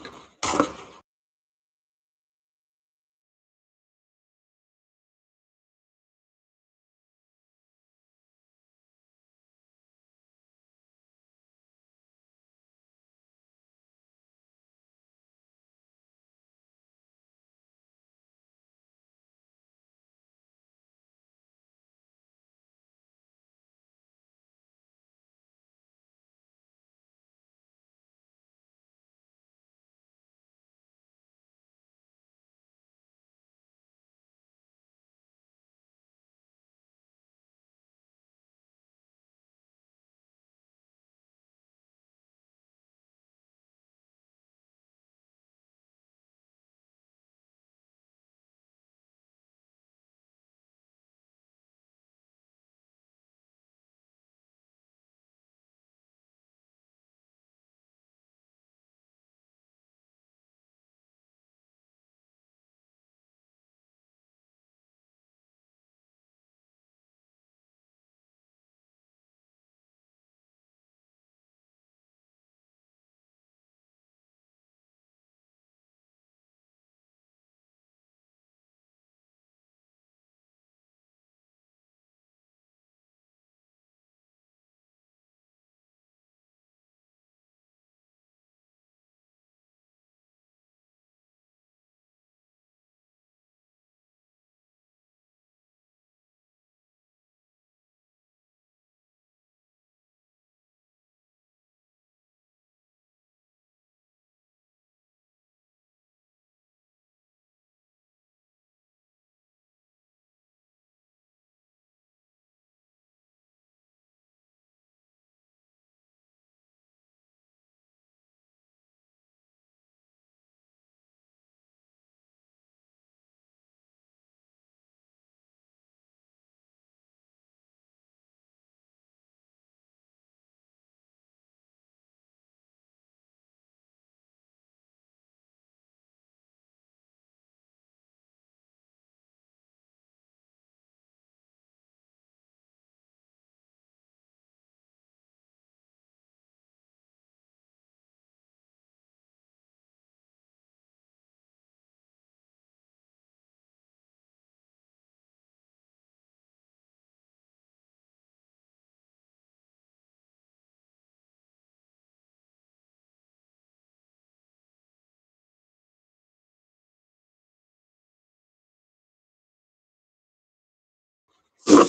So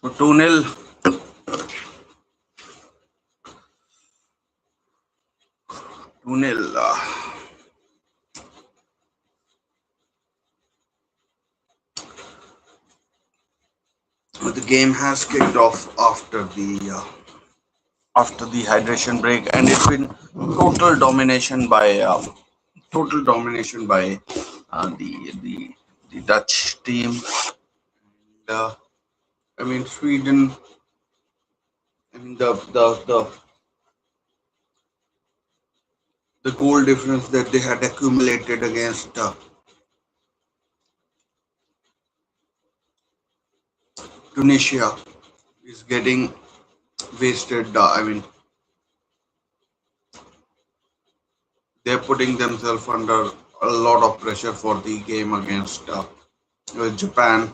2-0. 2-0. The game has kicked off after the hydration break, and it's been total domination by the Dutch team. And, I mean Sweden. I mean the goal difference that they had accumulated against Tunisia is getting wasted. I mean they're putting themselves under a lot of pressure for the game against Japan.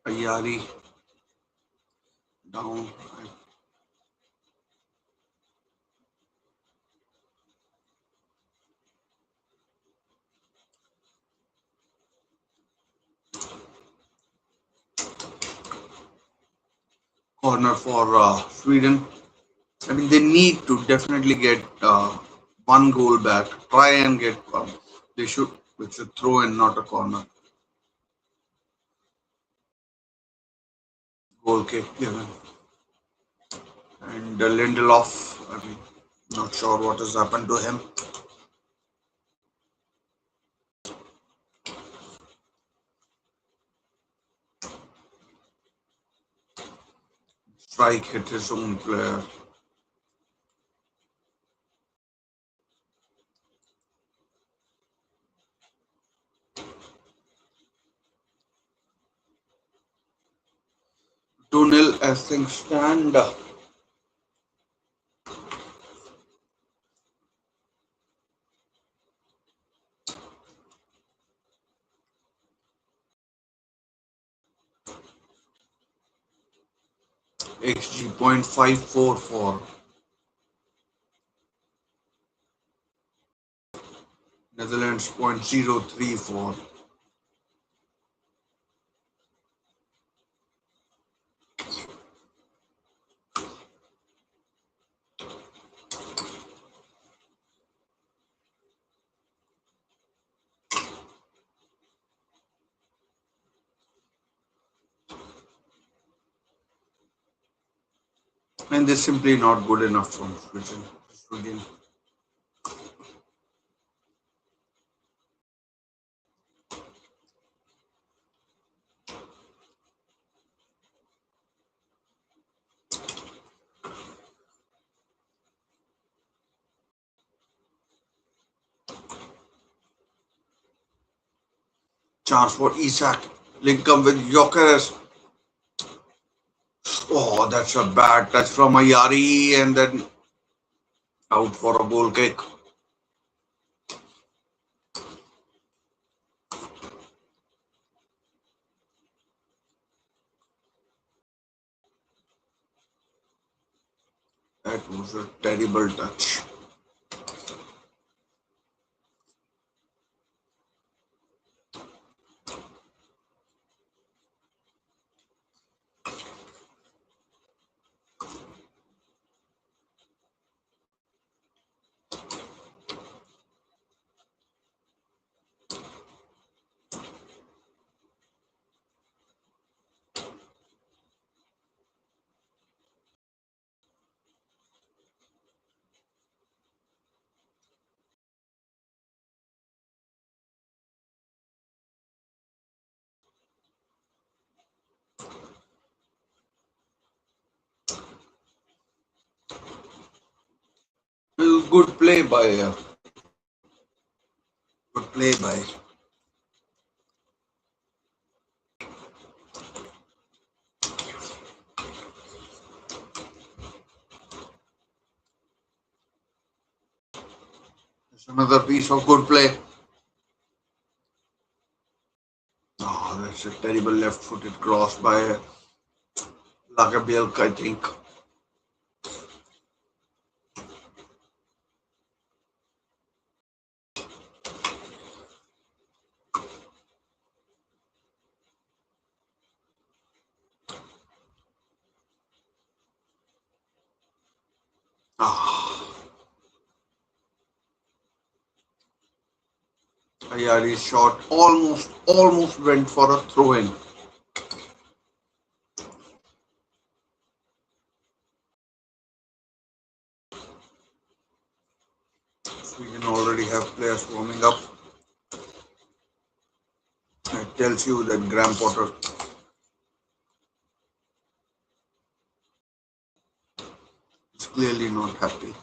Ayari down. Corner for Sweden. I mean, they need to definitely get one goal back. Try and get one. They should. It's a throw and not a corner. Goal kick given. And Lindelof. I mean, not sure what has happened to him. Strike hit his own player. Two nil as things stand. XG 0.544. Netherlands 0.034. And they're simply not good enough from Sweden. Chance for Isak. Link up with Gyokeres. Oh, that's a bad touch from Ayari and then out for a goal kick. That was a terrible touch. Good play by good play by There's another piece of good play. Oh, that's a terrible left-footed cross by Lagabielka, I think. Ayari's shot almost went for a throw in. Sweden already have players warming up. It tells you that Graham Potter is clearly not happy.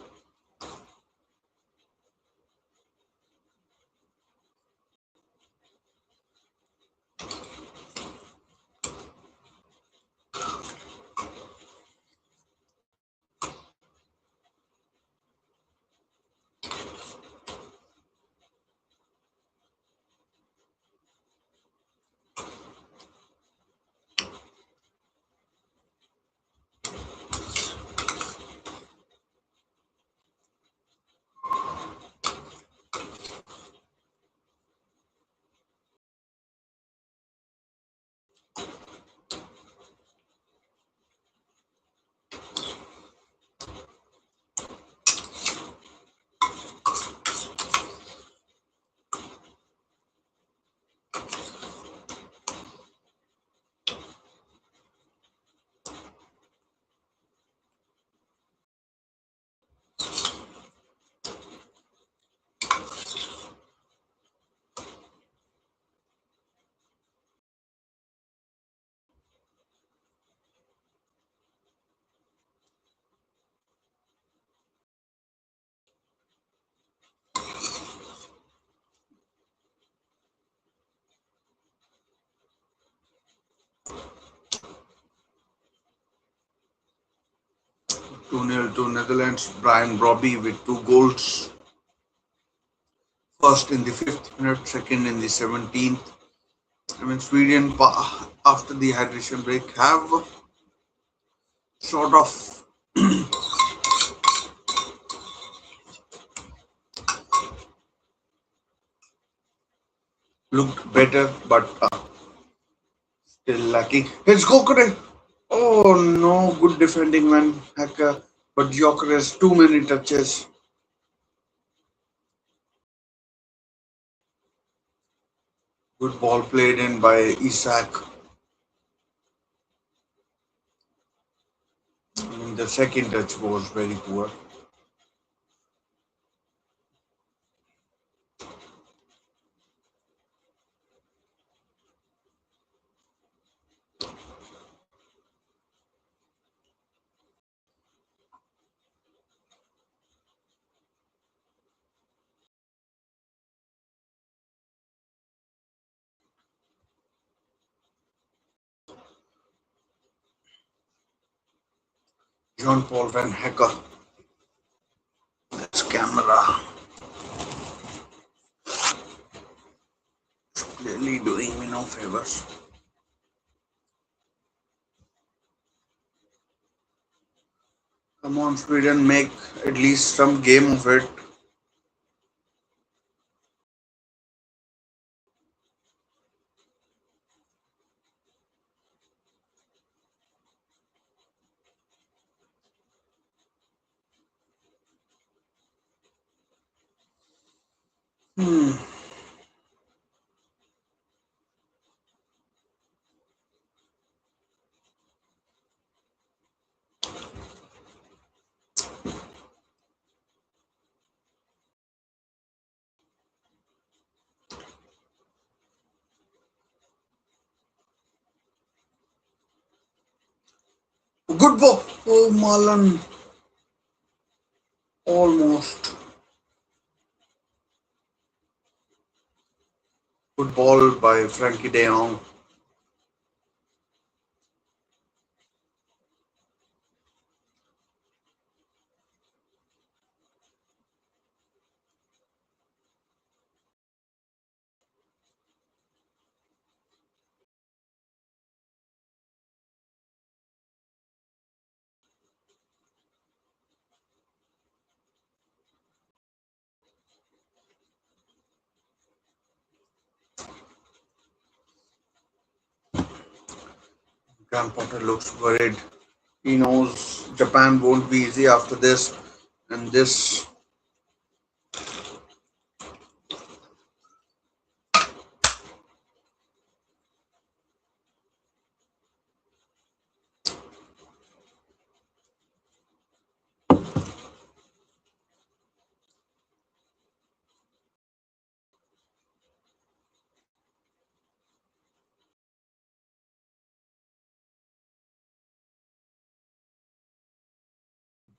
Two 0 to Netherlands. Brian Robbie with two goals. First in the 5th minute, second in the 17th. I mean, Sweden, after the hydration break, have sort of looked better, but still lacking. It's Gyokeres. Oh no, good defending man, Hacker. But Gyokeres, too many touches. Good ball played in by Isak. I mean, the second touch was very poor. John Paul Van Hacker. That's camera. Clearly doing me no favors. Come on, Sweden, make at least some game of it. Hmm. Good ball. Oh, Malan. Almost. Good ball by Frankie de Jong. Graham Potter looks worried. He knows Japan won't be easy after this, and this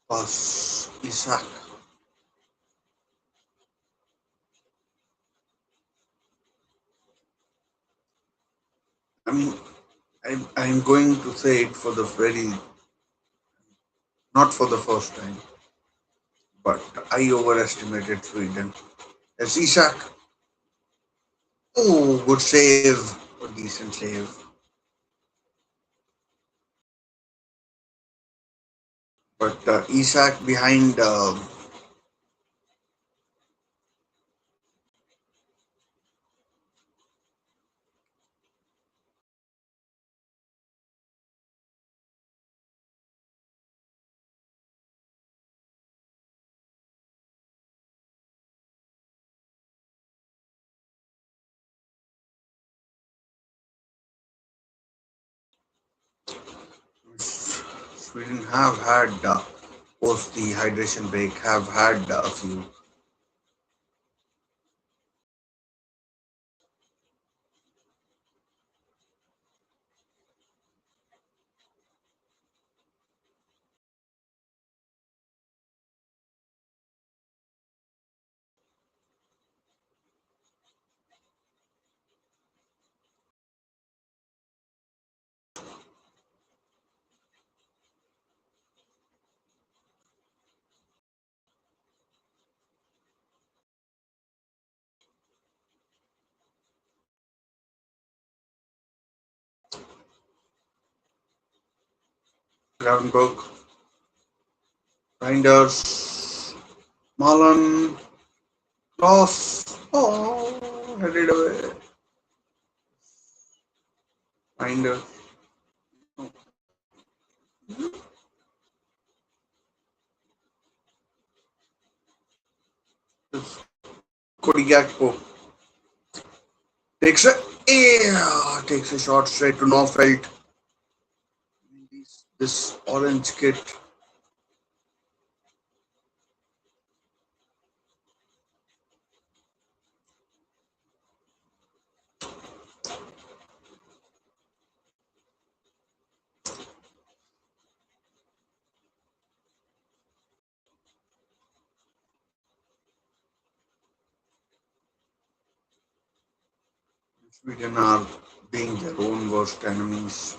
Pass Isak. I mean, I'm going to say it for the very, not for the first time, but I overestimated Sweden. As Isak, oh, good save, a decent save. But Isak behind Sweden have had post the hydration break have had a few. Gravenberg, Reinders, Malan, Cross, oh, headed away. Reinders, Cody Gakpo takes a shot straight to Norfelt. This orange kit, Sweden are being their own worst enemies.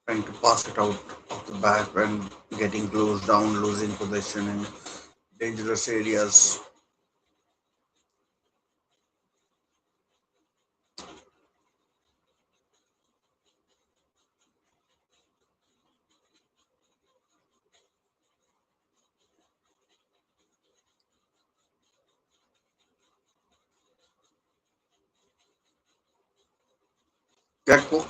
Trying to pass it out of the back and getting closed down, losing possession in dangerous areas. Gakpo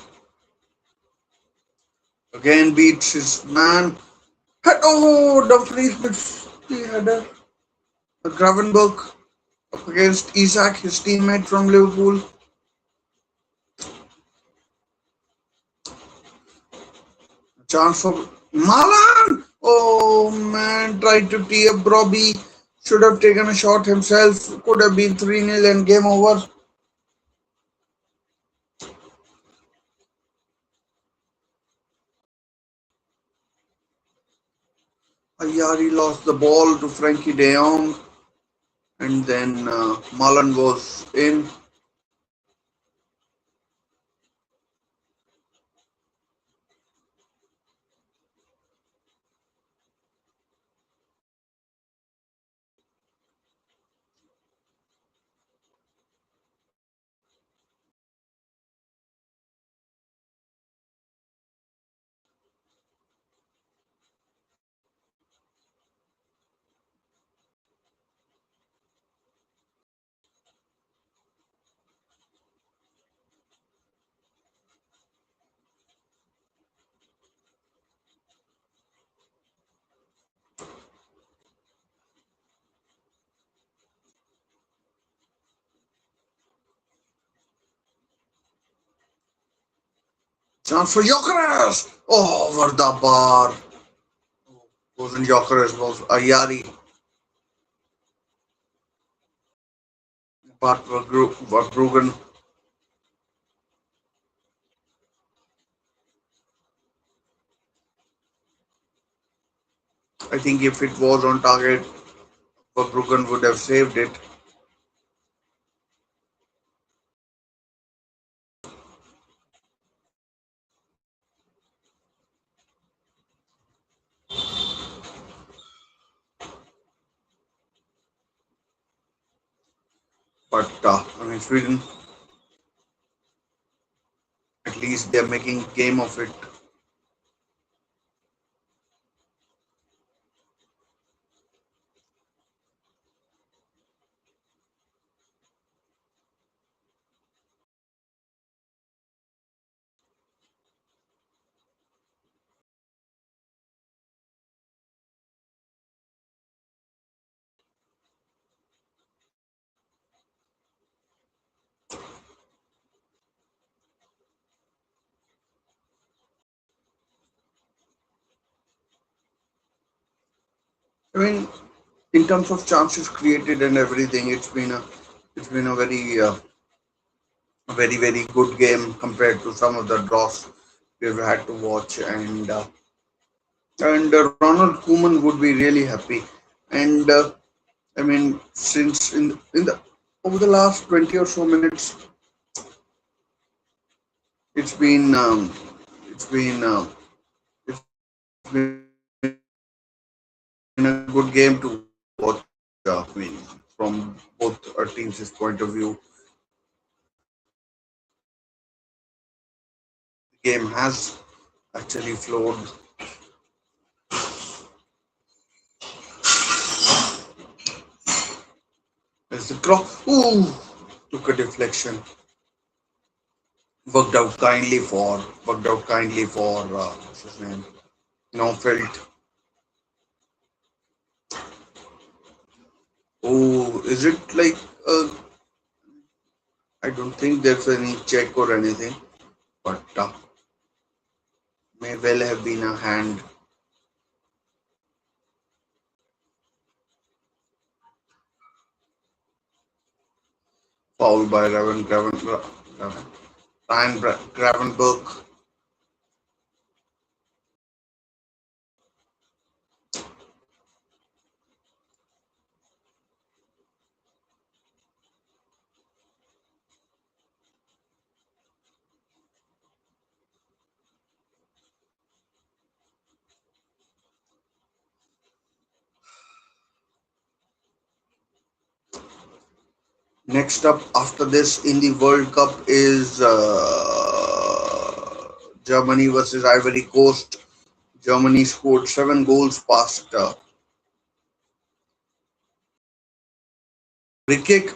again beats his man. Oh, Dumfries missed the header. Gravenberg up against Isak, his teammate from Liverpool. Chance for Malan. Oh man, tried to tee up Robbie. Should have taken a shot himself. Could have been 3-0 and game over. Ayari lost the ball to Frankie de Jong, and then Malan was in. Chance for Gyokeres. Oh, over the bar. Wasn't Gyokeres, was Ayari. But Verbruggen I think if it was on target, Verbruggen would have saved it. But I mean, Sweden, at least they're making game of it. I mean, in terms of chances created and everything, it's been a very good game compared to some of the draws we've had to watch, and Ronald Koeman would be really happy. And I mean, since in the over the last 20 or so minutes, it's been um, it's been it's been a good game to watch. I mean, from both teams' point of view, the game has actually flowed. There's the cross. Ooh, took a deflection. Worked out kindly for what's his name? No felt. Oh, is it like I don't think there's any check or anything, but may well have been a hand foul by Ryan Gravenberg. Next up after this in the World Cup is Germany versus Ivory Coast. Germany scored 7 goals past free kick.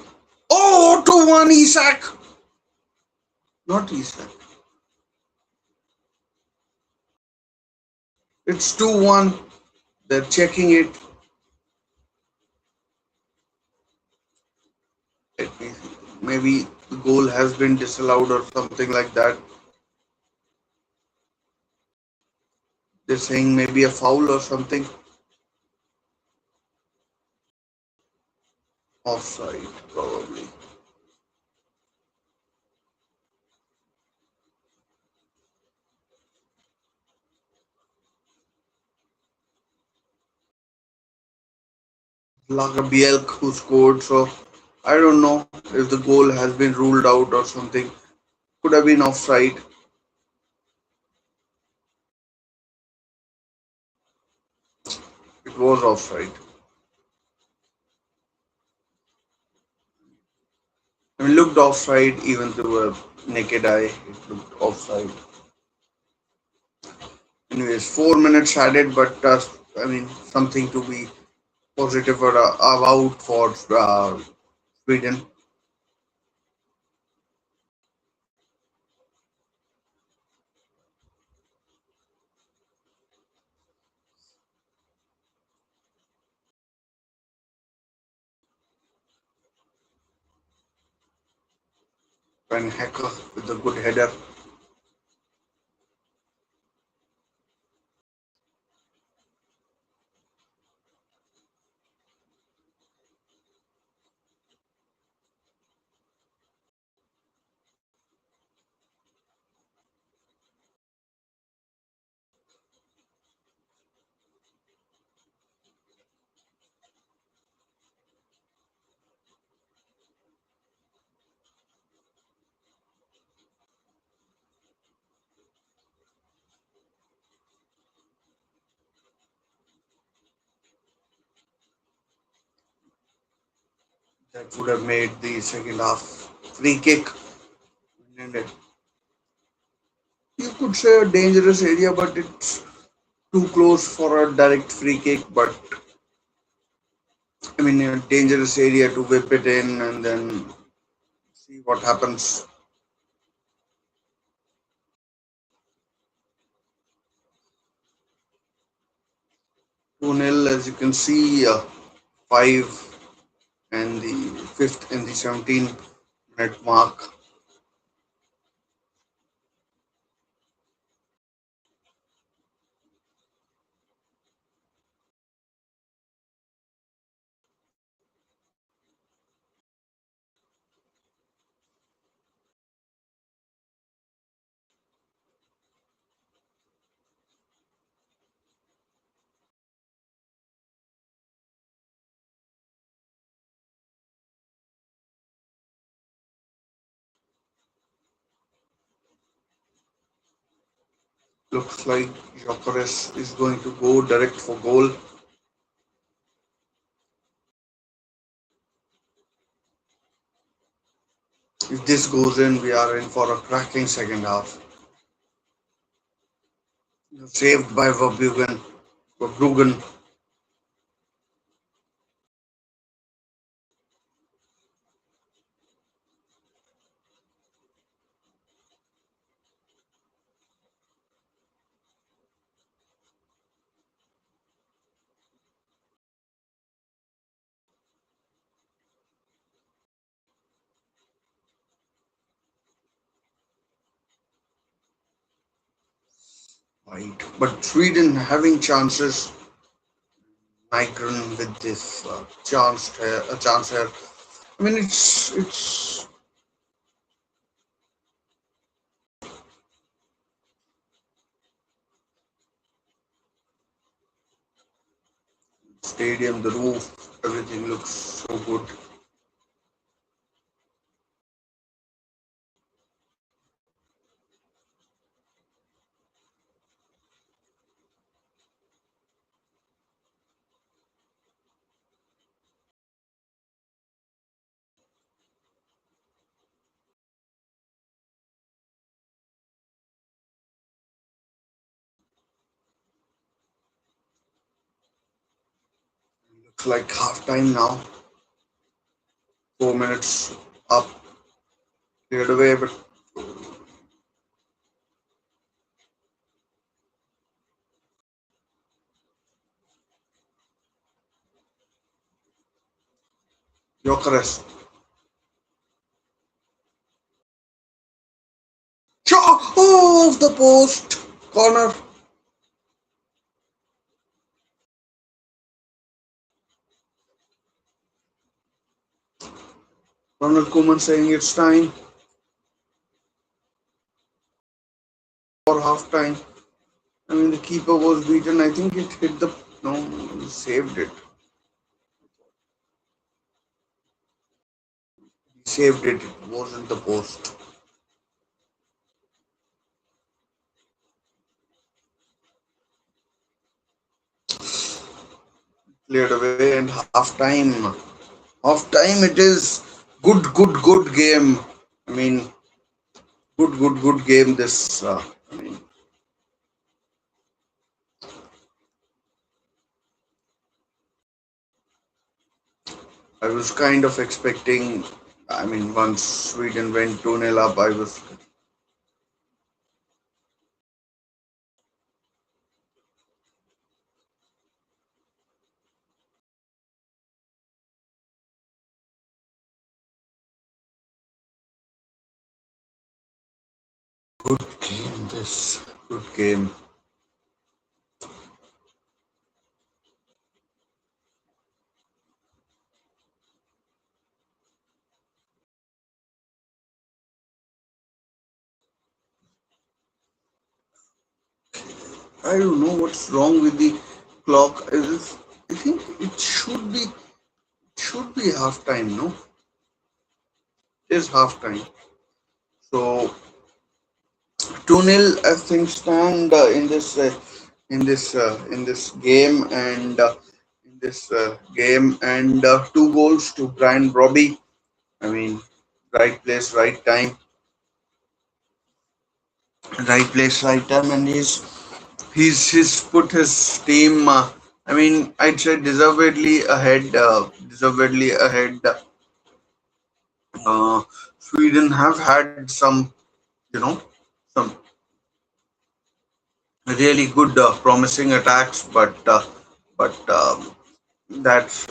Oh, 2-1 Isak. Not Isak. It's 2-1. They're checking it. Let me see. Maybe the goal has been disallowed or something like that. They're saying maybe a foul or something. Offside, probably. Lagerbielk who scored, so I don't know if the goal has been ruled out or something. Could have been offside. It was offside. I mean, looked offside even through a naked eye. It looked offside. Anyways, 4 minutes added, but I mean, something to be positive about for Sweden. When Hacker with a good header. that would have made the second half free kick. And you could say a dangerous area, but it's too close for a direct free kick. But I mean, a dangerous area to whip it in and then see what happens. 2-0, as you can see, 5 and the fifth and the 17-minute mark. Looks like Gyokeres is going to go direct for goal. If this goes in, we are in for a cracking second half. Saved by Verbruggen. Right. But Sweden having chances. Nygren with this chance here. I mean, it's stadium, the roof, everything looks so good. Looks like half time now. 4 minutes up, cleared away, but Gyokeres. Shot! Oh, off the post! Corner. Ronald Koeman saying it's time for half time. I mean, the keeper was beaten. I think it hit the. No, he saved it. He saved it. It wasn't the post. Cleared away and half time. Half time it is. Good game. I mean, good game. This. I mean, I was kind of expecting. I mean, once Sweden went 2-0 up, I was good game. This good game. I don't know what's wrong with the clock. I think it should be half time. No, it is half time. So 2-0 as things stand in this game, and in this game, and 2 goals to Brian Robbie. I mean, right place, right time, and he's put his team. I mean, I'd say deservedly ahead. Deservedly ahead. Uh, Sweden have had some, you know, some really good, promising attacks, but that's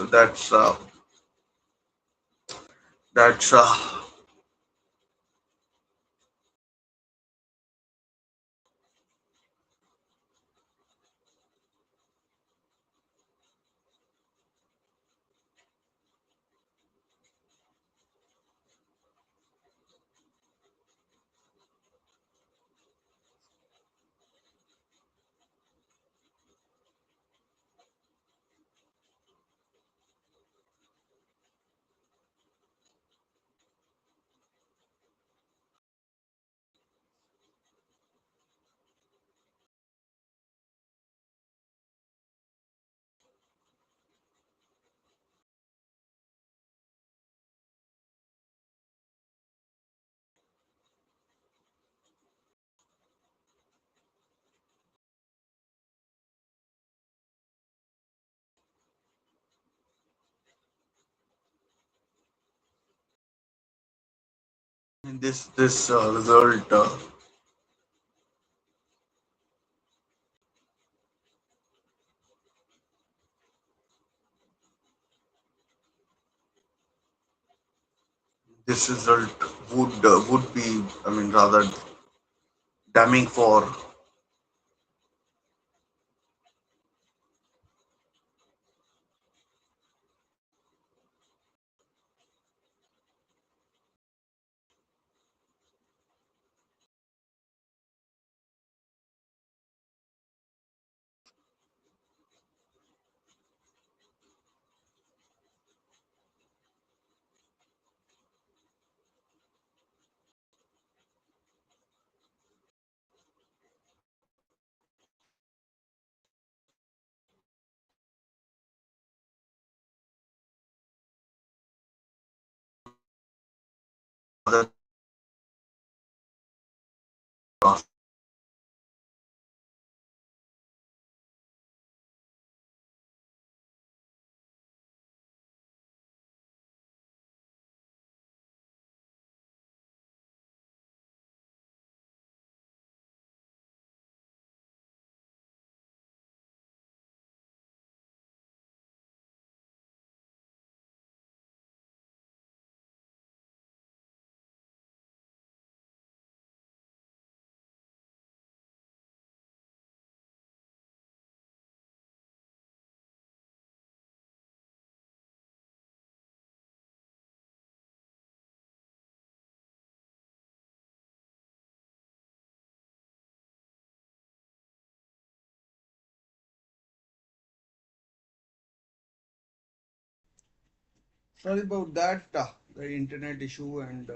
this result. This result would be, I mean, rather damning for rather sorry about that. The internet issue, and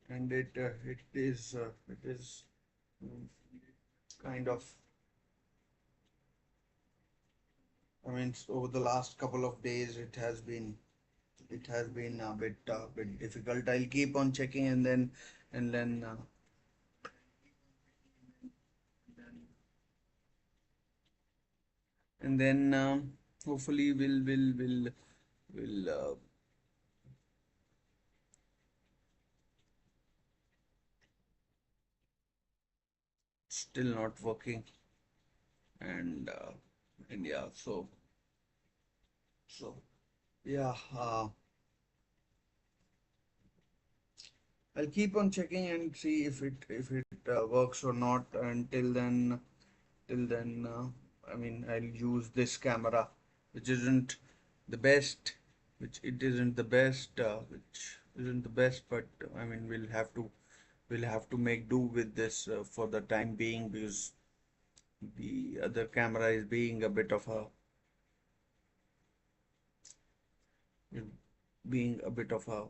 it is mm, kind of, I mean, over the last couple of days it has been a bit difficult. I'll keep on checking, and then hopefully we'll still not working, and yeah, so yeah, I'll keep on checking and see if it works or not. Until then, I mean, I'll use this camera, which isn't the best, which isn't the best, but I mean, we'll have to make do with this for the time being, because the other camera is being a bit of a, being a bit of a,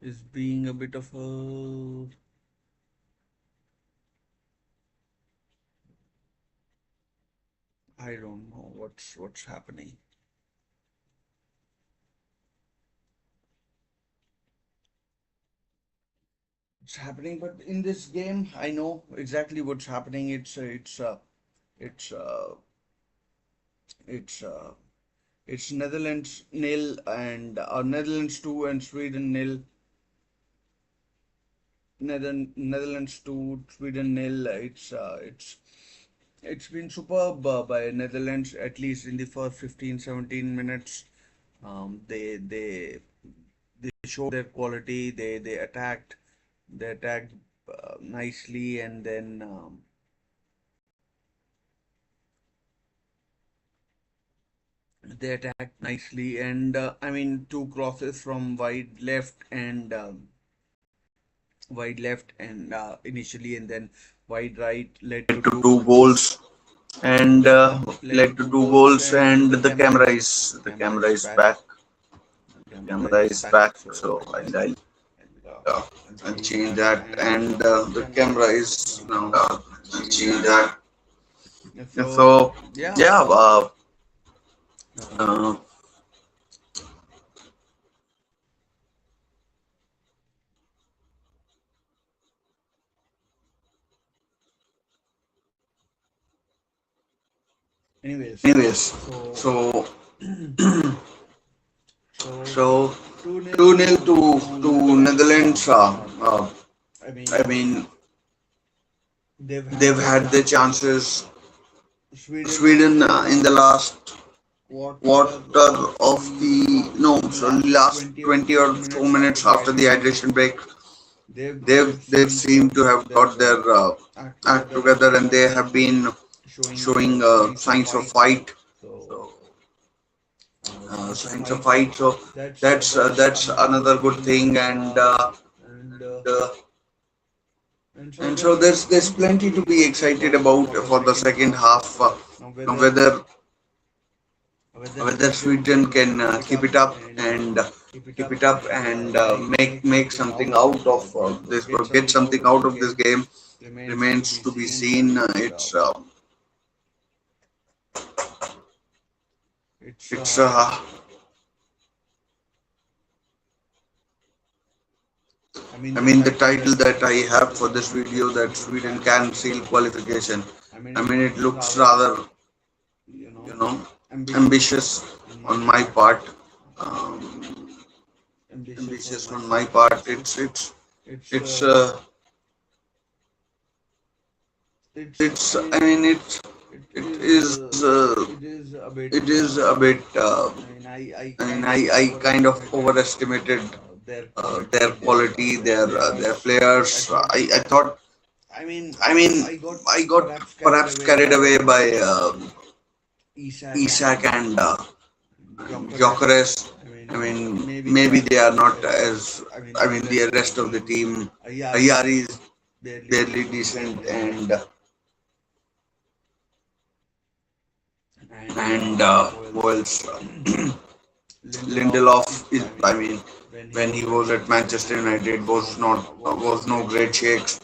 is being a bit of a I don't know what's happening. It's happening, but in this game, I know exactly what's happening. It's it's it's Netherlands nil and Netherlands 2 and Sweden nil. Netherlands 2, Sweden nil. It's been superb by Netherlands, at least in the first 15, 17 minutes. They showed their quality. They attacked nicely, and then they attacked nicely. And I mean, two crosses from wide left and initially, and then wide right led to led to two two goals. goals and Led to led to two two goals, goals and and the camera is the camera camera is is back. back. The camera Camera is is back. back. So So I'll I'll, uh, uh, I'll I'll change change that, that and and the the camera camera is is now now back. I'll I'll change change that. that. So So yeah, yeah, uh, uh, anyways, anyways, so so so so 2-0 2 nil to to Netherlands. Netherlands. I I mean, mean, they've had they've their had their chances. chances. Sweden Sweden in the in the last last quarter quarter of of the the no, no, in the sorry, last last 20 or 20 so or so minutes after minutes the after the hydration break, hydration break, they've they've seemed to seemed have to got have their got their act act together, and together, they and have they have been been showing showing signs of signs of fight. fight, So signs of signs of fight. fight. So That's that's another good another good thing, thing, and and and so and so there's there's plenty to plenty be to be excited excited about about for the for the second second half. half. Now Whether whether whether Sweden Sweden can can keep it keep up it up and and keep it keep up it up and and make make something something out of out of this, get get something out something of out this of this game game remains to remains be to be seen. But seen. it's It's I I mean mean, the the title title that I that I have have for for this this video, that video that Sweden Sweden can can seal seal qualification. qualification. I It mean, it looks looks rather, rather, you you know, know, ambitious ambitious on my on my part. part. Um, Um, ambitious on ambitious my on my part. part. It's It's I it's I mean mean it it is is it is a bit it is a bit I I mean, kind of I kind of overestimated overestimated their their quality, quality, their their players. I players. thought, I thought, I mean, I mean, I got I got perhaps carried perhaps away carried by away by Isak Isak and and Gyokeres. Gyokeres. I I mean, mean, maybe they maybe are they not are not as as, I I mean, mean, the the rest of the rest of the team. team. Ayari Ayari is is barely barely decent, decent, and and who who else? else? Lindelof is, Lindelof is, I mean, when he when he was at was at Manchester Manchester United, United, was no was no great great shakes. shakes.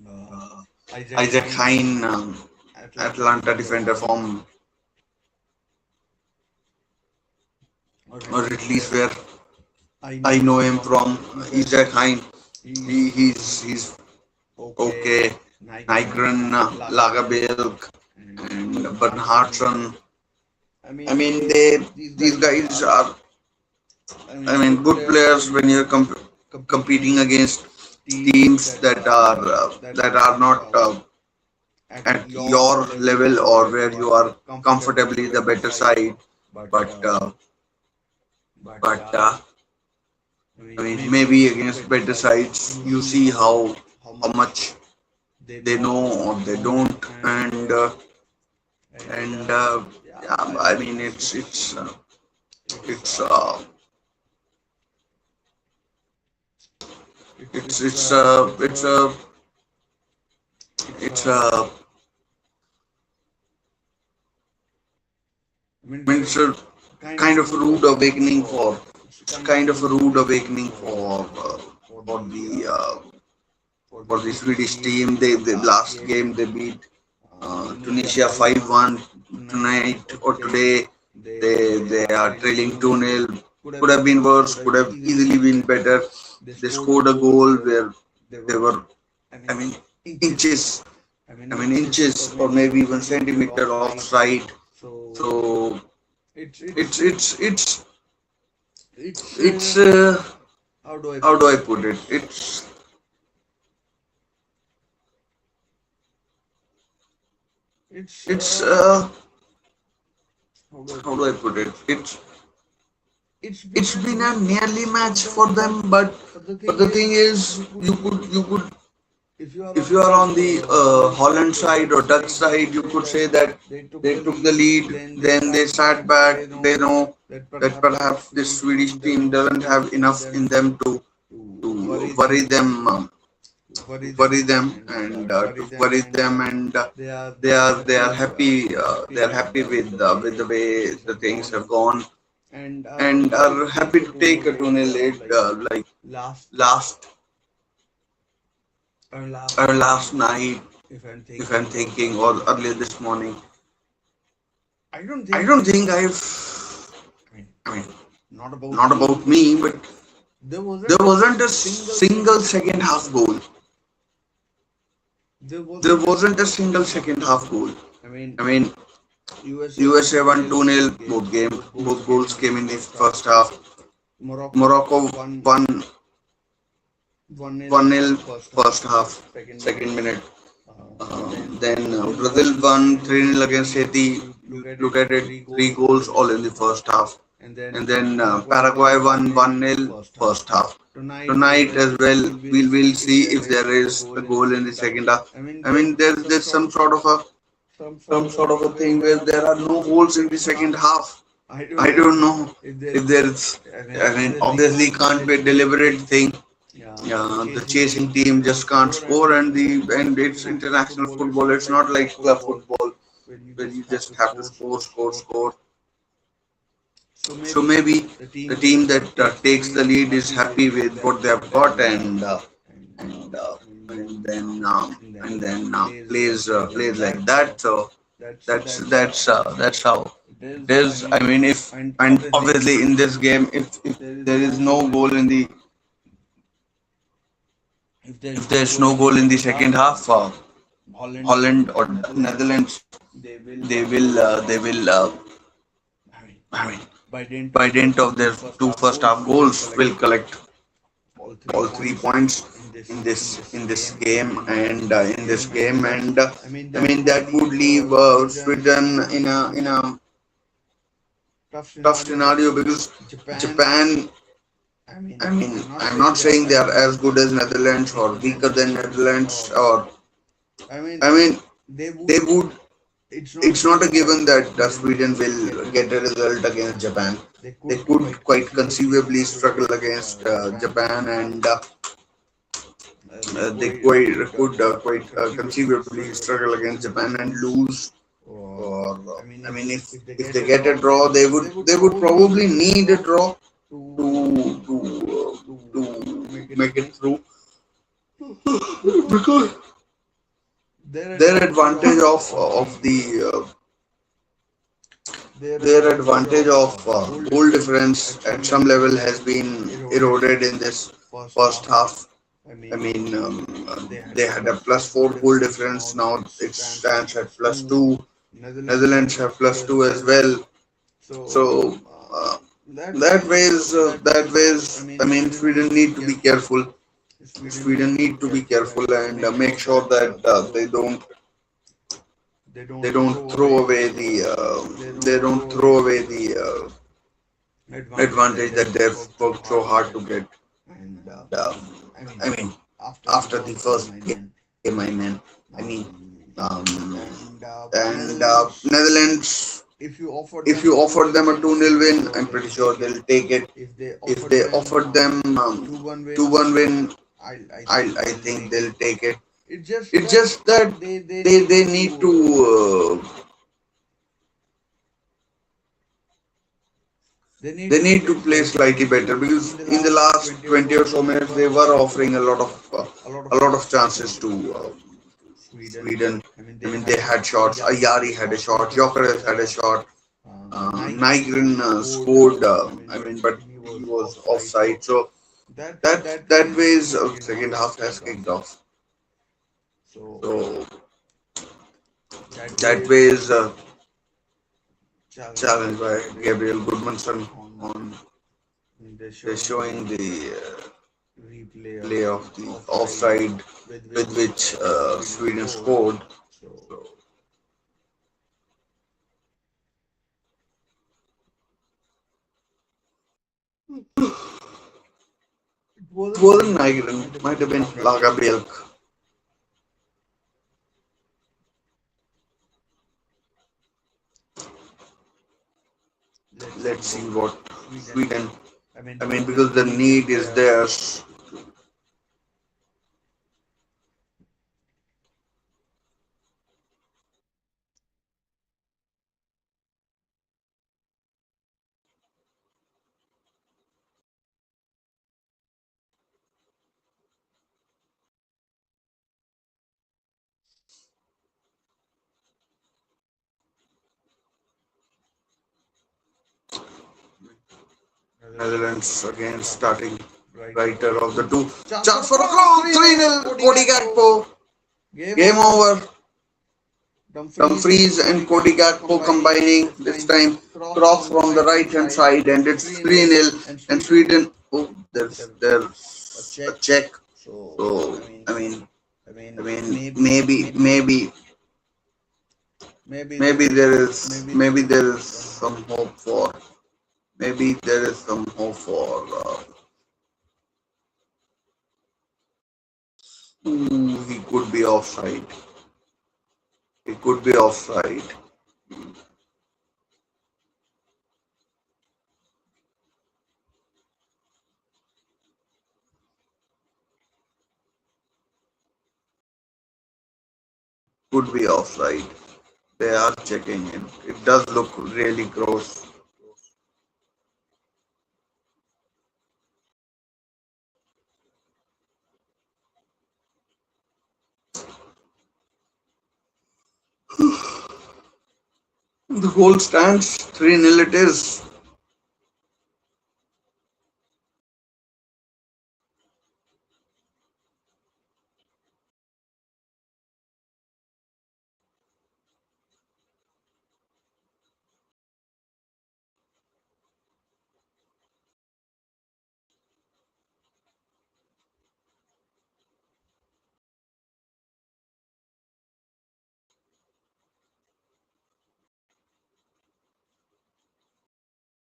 Uh, Isaac Isaac Hine, Hine, Atlanta Atlanta defender defender from, from, or at or at least least where where I know I him know him from, from, Isaac Isak Hine. Hine. He's He's okay. okay. Nigran, Nigran, Lagerbielk, Lagerbielk, and and Bernhardsson. Bernhardsson. I I mean, mean, these these guys guys are, are, I mean, good good players players when when you're you're competing competing against against teams teams that that are are not not at at your your level, level, or or where where you you are are comfortably the comfortably the better better side. side. But But but but I mean, maybe maybe against against better better sides, sides, you you see see how how much much they they know know or or they they don't, don't, and and and yeah, yeah, I I mean mean, it's it's it's it's a it's it's a a I mean I it's mean, a it's a kind of kind a of a rude rude awakening awakening for for it's a it's kind of a kind of a rude rude awakening awakening for for the the Swedish Swedish team. team. The They last last game game they beat Tunisia Tunisia 5-1. 5-1. tonight or today they are trailing 2-0. Could have been worse, could have easily been better. They scored a goal where they were, I mean, inches, inches or maybe even centimeter offside. So it's it's how do I put it? It's how do I put it? It's been a nearly match for them, but the thing is, you could if you are on the Holland side or Dutch side, you could say that they took the lead, then they sat back. They know that perhaps this Swedish team doesn't have enough in them to worry them and they are happy with the way the things have gone and are happy to take a 2-0 lead like last last night, if I'm thinking, or earlier this morning. I don't think I mean, not about me, but there wasn't a single second half goal. There wasn't a single second half goal. I mean, USA won 2-0 both goals came in the first half. Morocco won 1-0 first half, second minute. Then Brazil won 3-0 against Haiti. Look at it, three goals all in the first half. And then Paraguay won 1-0 first half. Tonight as well, we'll see if there is a goal in the second half. I mean, there's some sort of a thing where there are no goals in the second half. I don't know if there's. I mean, obviously can't be a deliberate thing. The chasing team just can't score, and it's international football. It's not like club football where you just have to score. So maybe the team that takes the lead is happy with what they have got and plays like that. So that's how it is. I mean, if and obviously in this game, if there is no goal in the if there's no goal in the second half, Holland or Netherlands they will I mean by dint of their two first half goals will collect all 3 points in this game and I mean that would leave Sweden in a tough scenario because Japan. I mean, I'm not saying they are as good as Netherlands or weaker than Netherlands, or I mean, they would. It's not a given that Sweden will get a result against Japan. They could quite conceivably struggle against Japan, and they could quite conceivably struggle against Japan and lose. Or I mean, if they get a draw, they would probably need a draw to make it through because their advantage of goal difference at some level has been eroded in this first half. I mean, they had a +4 goal difference. Now it stands at +2. Netherlands have +2 as well. So that ways. I mean, Sweden need to be careful. Sweden need to be careful and make sure that they don't throw away the advantage that they've worked so hard to get. And I mean, after the first game, I mean, and Netherlands. If you offer them a 2-0 win, I'm pretty sure they'll take it. If they offered them 2-1 win, I think they'll take it. It's just that they need to play slightly better because in the last 20 or so minutes they were offering a lot of chances Sweden. I mean, they had shots. Ayari had a shot. Gyokeres had a shot. Nygren scored. I mean, but he was offside. So that ways second half has kicked off. So that ways challenged by Gabriel Goodmanson on they're showing the replay of the offside with which Sweden scored. So it wasn't Nygren, might have been Lagerbielk. Let's see what Sweden. I mean, because the need is there. Netherlands again starting brighter of the two. Chance for a cross, 3-0. Cody Gakpo. Game over. Dumfries and Cody Gakpo combining this time. Cross from the right hand side and it's 3-0. And Sweden, oh, there's a check. So, maybe there is some hope for, maybe there is some hope for, he could be offside. He could be offside. Could be offside. They are checking in. It does look really gross. The goal stands 3-0 it is.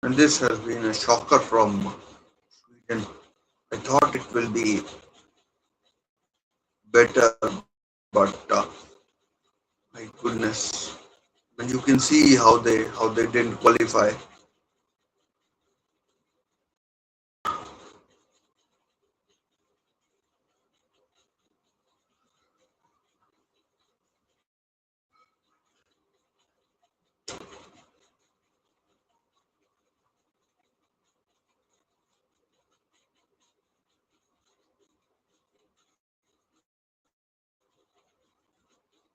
And this has been a shocker from Sweden. I thought it will be better, but my goodness. And you can see how they didn't qualify.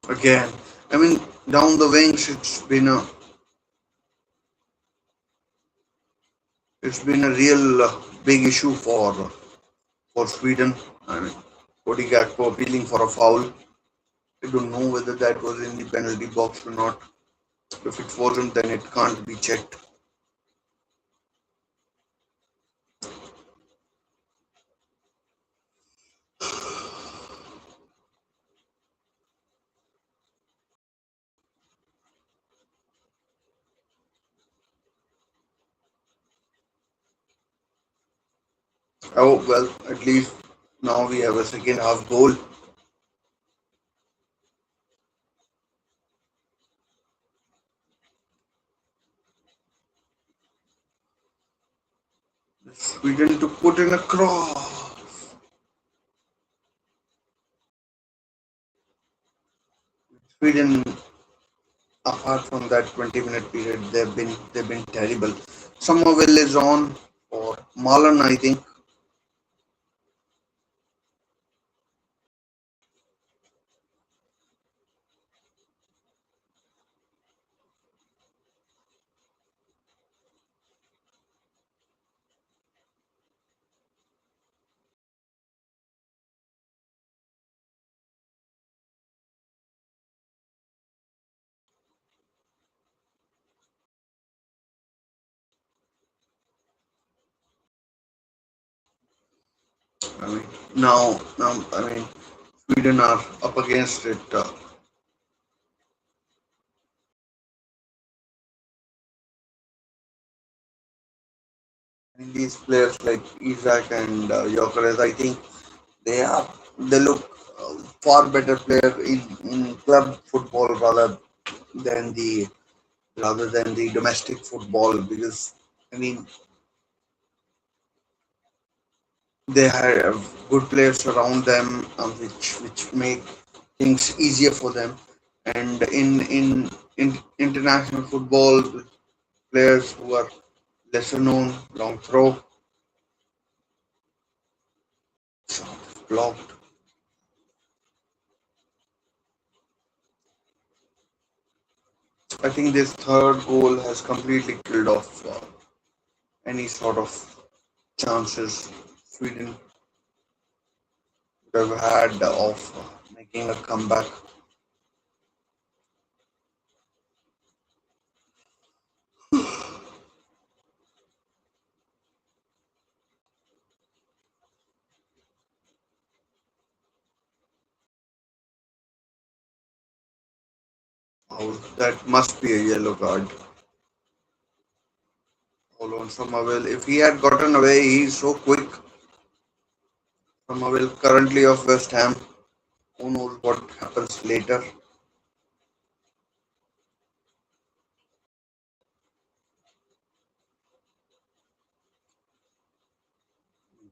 Again. I mean, down the wings, it's been a real big issue for Sweden. I mean, Cody Gakpo appealing for a foul. I don't know whether that was in the penalty box or not. If it wasn't, then it can't be checked. Oh well, at least now we have a second half goal. Sweden to put in a cross. Sweden, apart from that 20-minute period, they've been terrible. Somerville is on for Malan, I think. I mean, now, I mean, Sweden are up against it. And these players like Isak and Gyokeres, I think they look far better player in club football than the rather than the domestic football because I mean they have good players around them which make things easier for them and in international football players who are lesser known long throw blocked. I think this third goal has completely killed off any sort of chances Sweden would have had of making a comeback. Oh, that must be a yellow card. Hold on, Somerville. If he had gotten away, he's so quick. Somerville currently of West Ham. Who knows what happens later?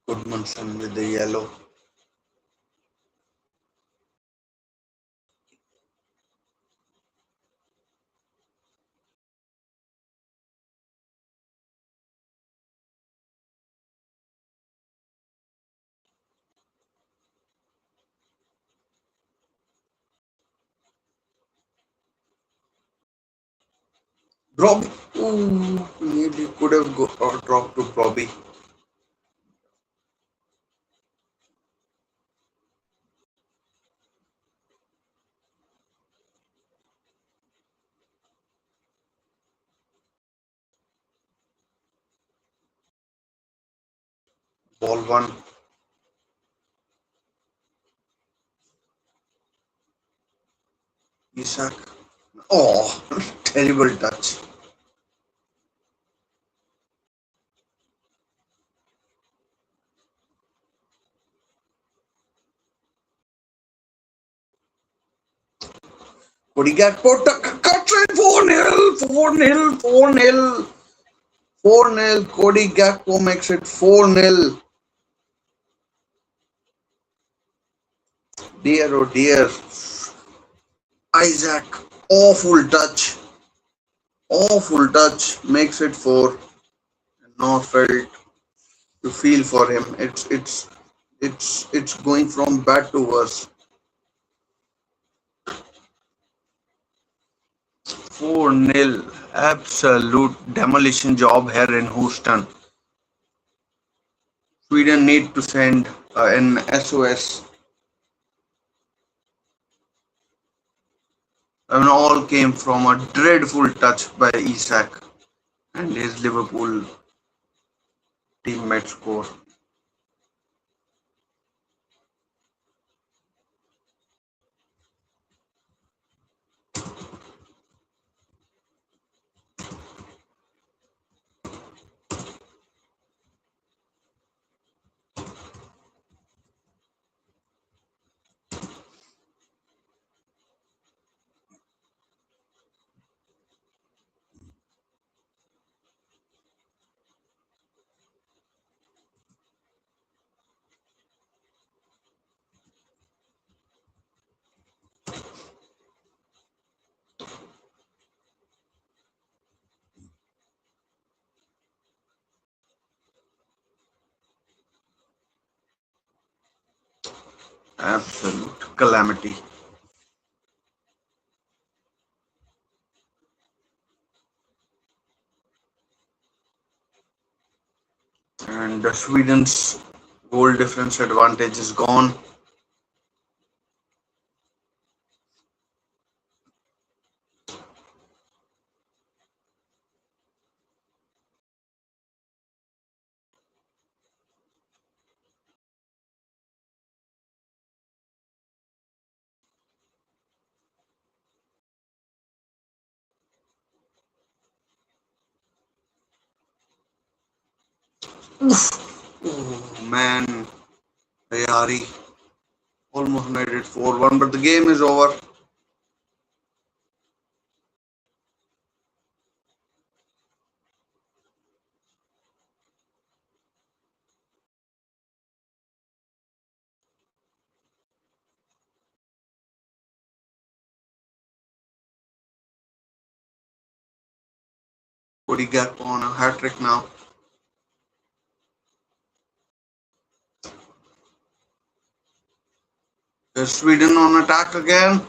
Goodmanson with the yellow. Rob. Ooh, maybe could have dropped to Robbie. Ball one. Isak. Oh, terrible touch. Cody Gakpo cuts it 4-0, 4-0, 4-0, 4-0. Cody Gakpo makes it 4-0. Dear oh dear. Isaac, awful touch makes it 4. No felt to feel for him. It's going from bad to worse. 4-0. Absolute demolition job here in Houston. Sweden need to send an SOS. And all came from a dreadful touch by Isak and his Liverpool teammate score. Absolute calamity. And Sweden's goal difference advantage is gone. Oh man, Ayari almost made it 4-1, but the game is over. Cody Gakpo on a hat trick now. There's Sweden on attack again.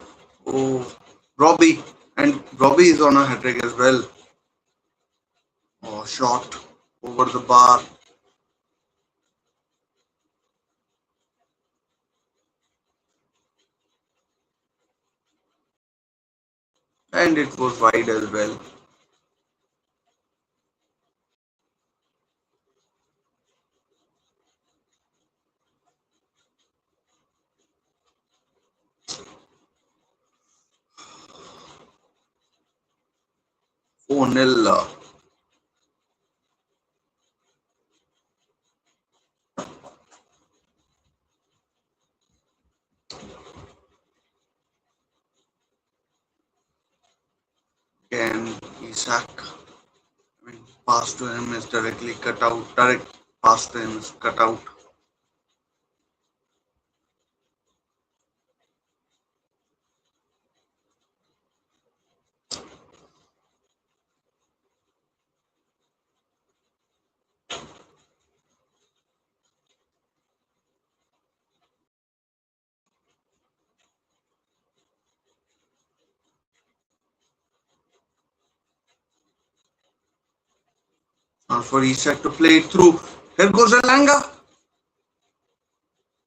Oh, Robbie. And Robbie is on a hat trick as well. Oh, shot over the bar. And it was wide as well. Oh, nil. Again, Isak. I mean, pass to him is directly cut out. Direct pass to him is cut out. Chance for Isak to play it through. Here goes Elanga.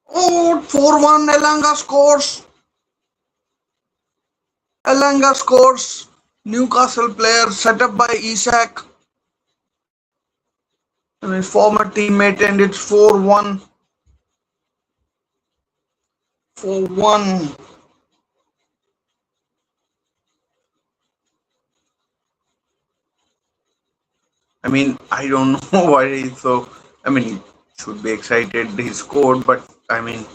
Oh, 4-1. Elanga scores. Elanga scores. Newcastle player set up by Isak and his former teammate, and it's 4-1. 4-1. I mean, I don't know why he's so. I mean, he should be excited he scored, but I mean,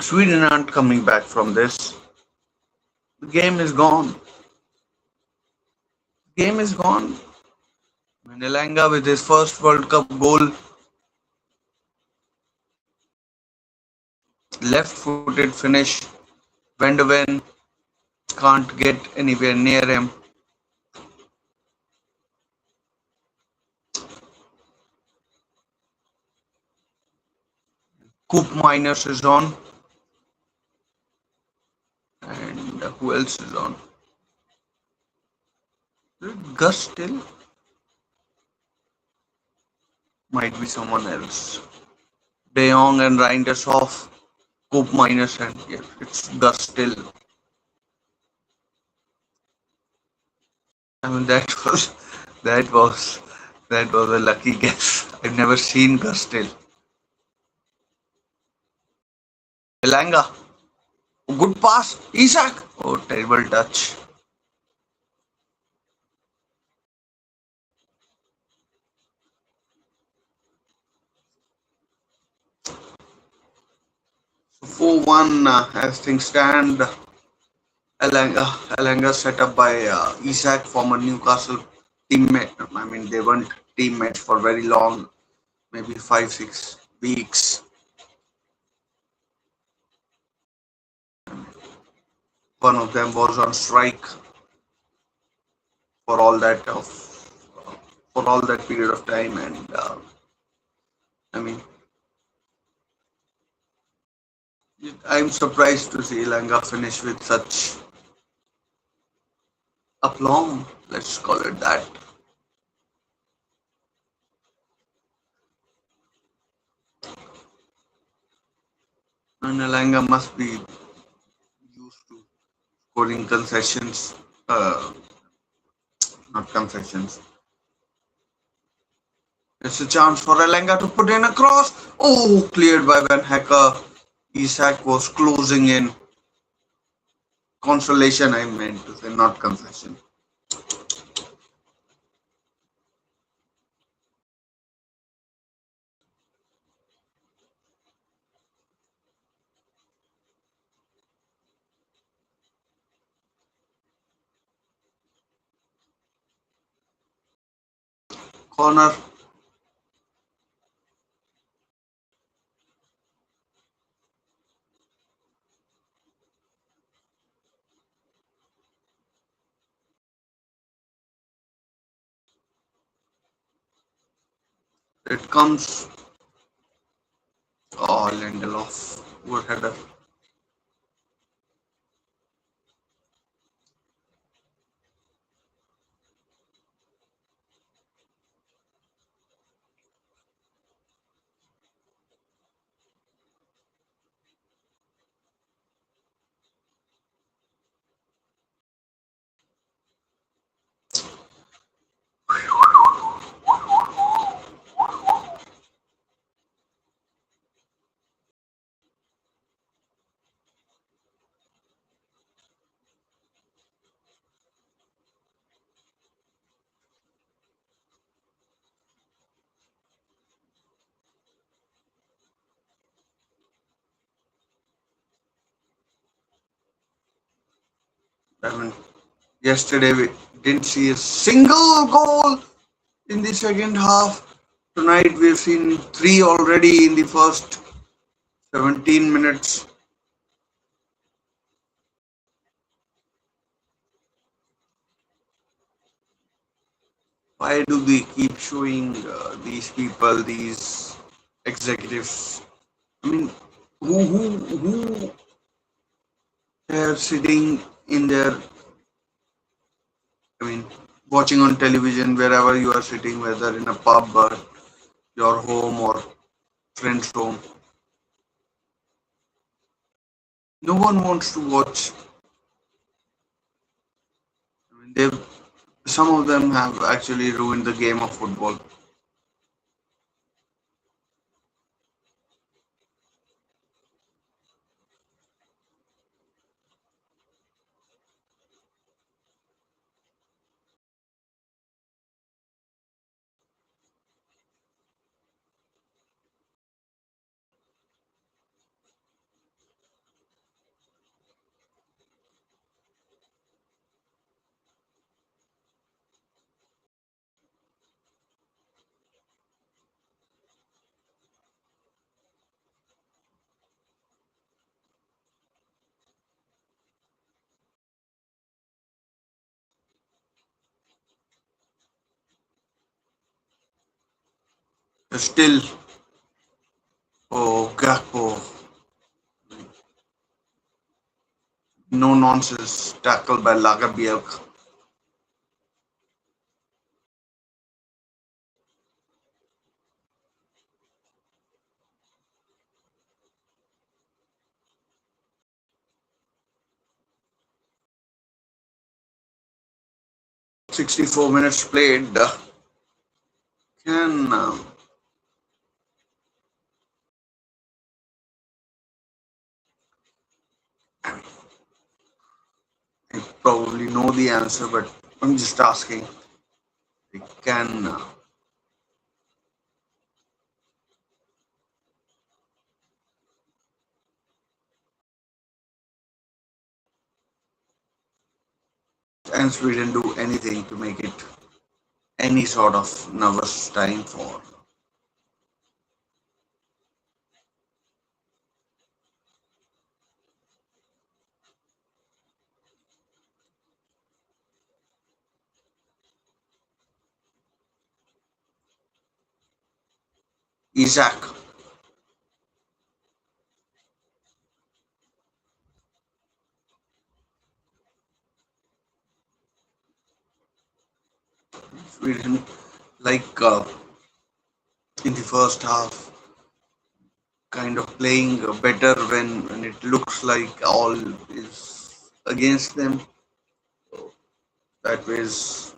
Sweden aren't coming back from this. The game is gone. The game is gone. Elanga with his first World Cup goal, left-footed finish. Van de Ven can't get anywhere near him. Coop Miners is on, and who else is on? Is it Gus still? Might be someone else. De Jong and Reinders off. Coop Miners and yes, it's Gus still. I mean that was that was a lucky guess. I've never seen Gus still. Elanga. Good pass. Isak. Oh, terrible touch. So 4-1 as things stand. Elanga set up by Isak, former Newcastle teammate. I mean, they weren't teammates for very long, maybe 5-6 weeks. One of them was on strike for all that of for all that period of time, and I mean, I'm surprised to see Elanga finish with such aplomb. Let's call it that. And Elanga must be used to scoring concessions, not concessions. It's a chance for Elanga to put in a cross. Oh, cleared by Van Hacker. Isak was closing in. Consolation, I meant to say, not concession. Corner. It comes. Oh, Lindelof. Good header. 11. Yesterday we didn't see a single goal in the second half. Tonight we've seen three already in the first 17 minutes. Why do they keep showing these people, these executives? I mean, who they're sitting in their, I mean, watching on television wherever you are sitting, whether in a pub or your home or friend's home. No one wants to watch. I mean, they've some of them have actually ruined the game of football. Still, oh Gakpo, no nonsense tackle by Lagabiak. 64 minutes played. Can I probably know the answer, but I'm just asking. Can and Sweden do anything to make it any sort of nervous time for Isak? Sweden, like in the first half, kind of playing better when it looks like all is against them. That was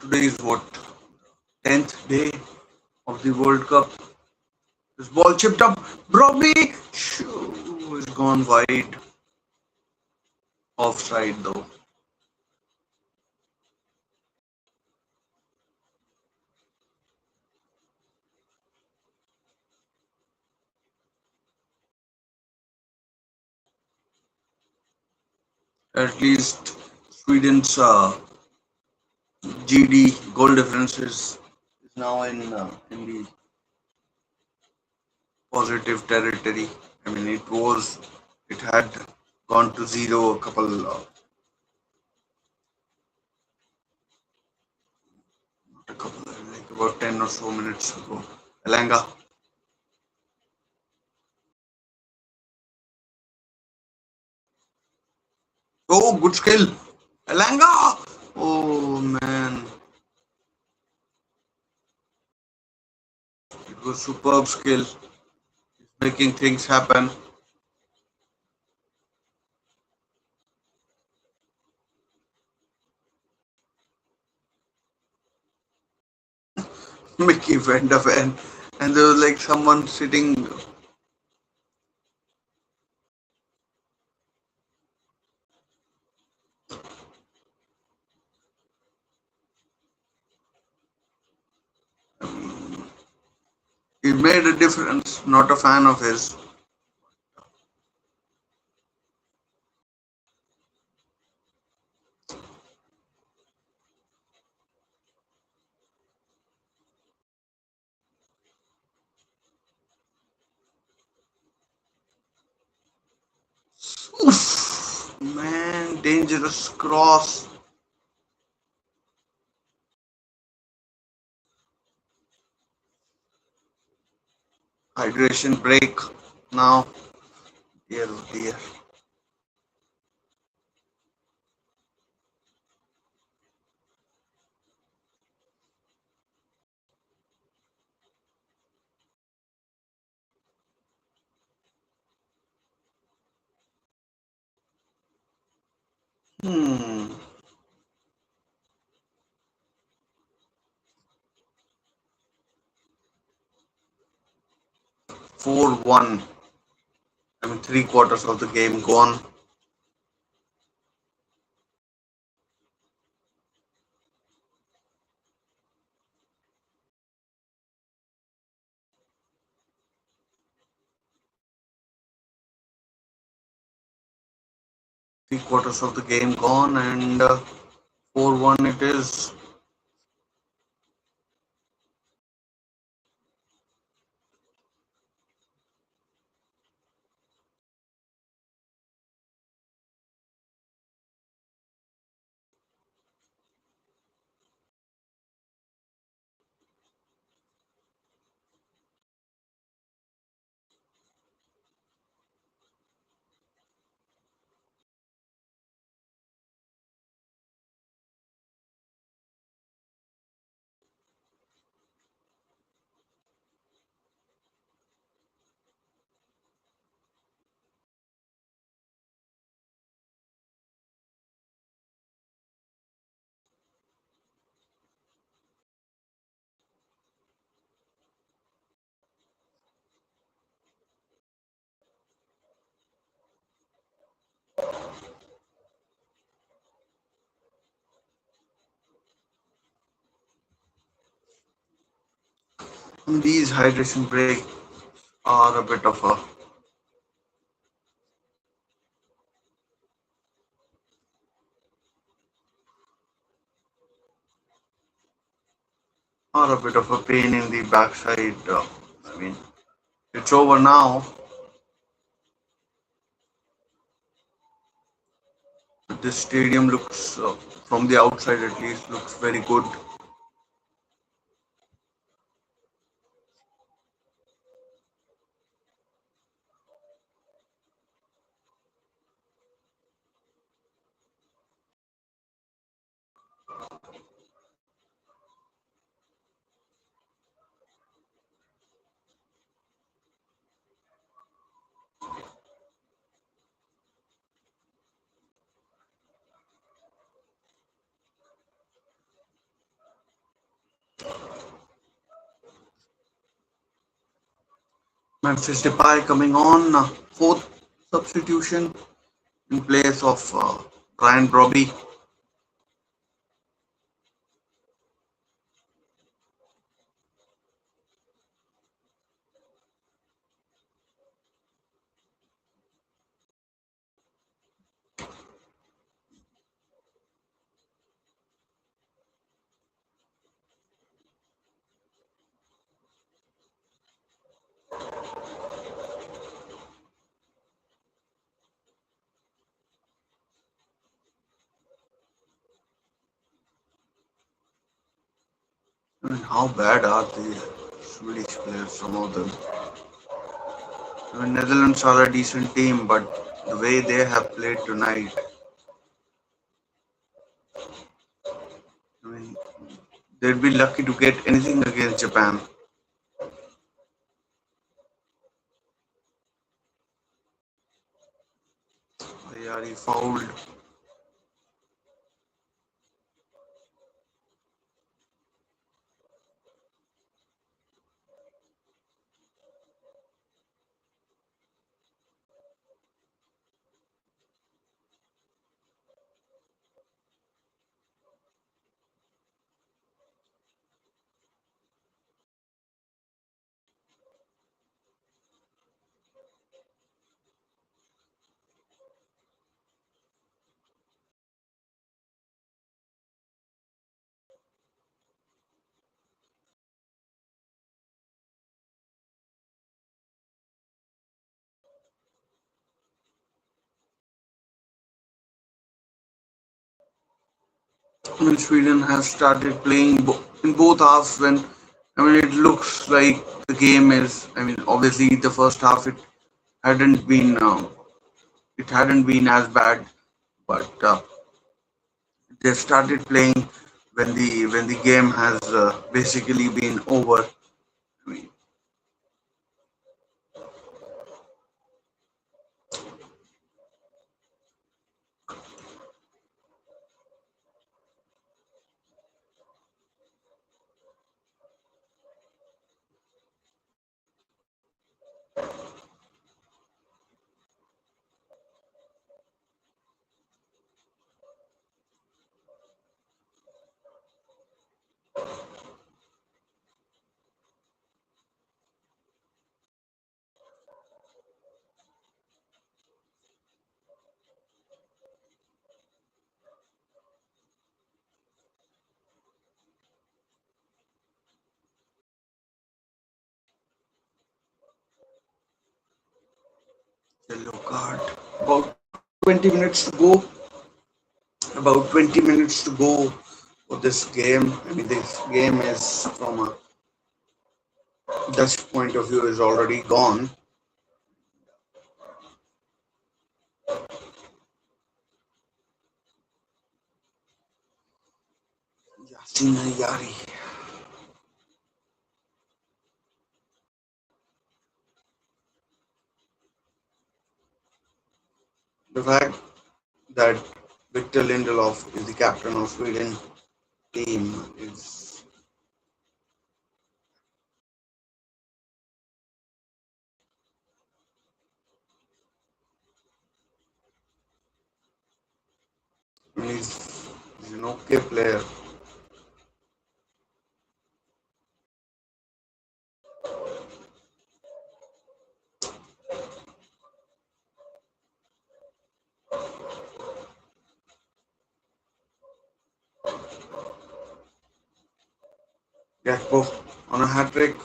Today is what, 10th day of the World Cup. This ball chipped up. Robbie is gone wide. Offside though. At least Sweden's GD goal difference is now in the positive territory. I mean, it had gone to zero a couple, not a couple, like about 10 or so minutes ago. Elanga. Oh, good skill. Elanga. Oh man, it was superb skill. Making things happen. Mickey went up and there was like someone sitting. He made a difference. Not a fan of his. Man, dangerous cross. Hydration break now. Dear, oh dear. Hmm. 4-1. I mean, three quarters of the game gone. Three quarters of the game gone, and 4-1 it is. These hydration breaks are a bit of a pain in the backside. I mean, it's over now. This stadium looks, from the outside at least, looks very good. Memphis Depay coming on, fourth substitution in place of Brian Brobby. I mean, how bad are the Swedish players? Some of them. I mean, Netherlands are a decent team, but the way they have played tonight, I mean, they'd be lucky to get anything against Japan. Ayari fouled. I mean, Sweden has started playing in both halves when, I mean, it looks like the game is, I mean, obviously the first half hadn't been, it hadn't been as bad, but they started playing when the game has basically been over. I mean, yellow card. About 20 minutes to go. About 20 minutes to go for this game. I mean, this game is from a Dutch point of view is already gone. Yasin Yari. The fact that Victor Lindelof is the captain of Sweden team is I mean, he's an okay player. Gakpo on a hat trick.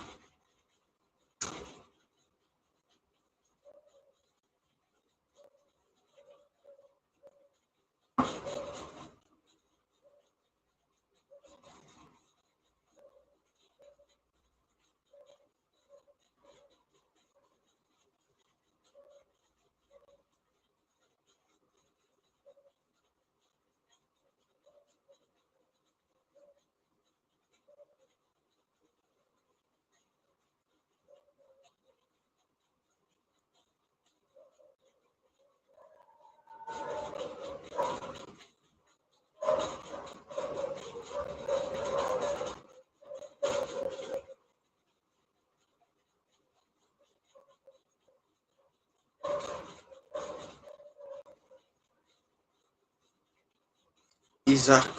Isak,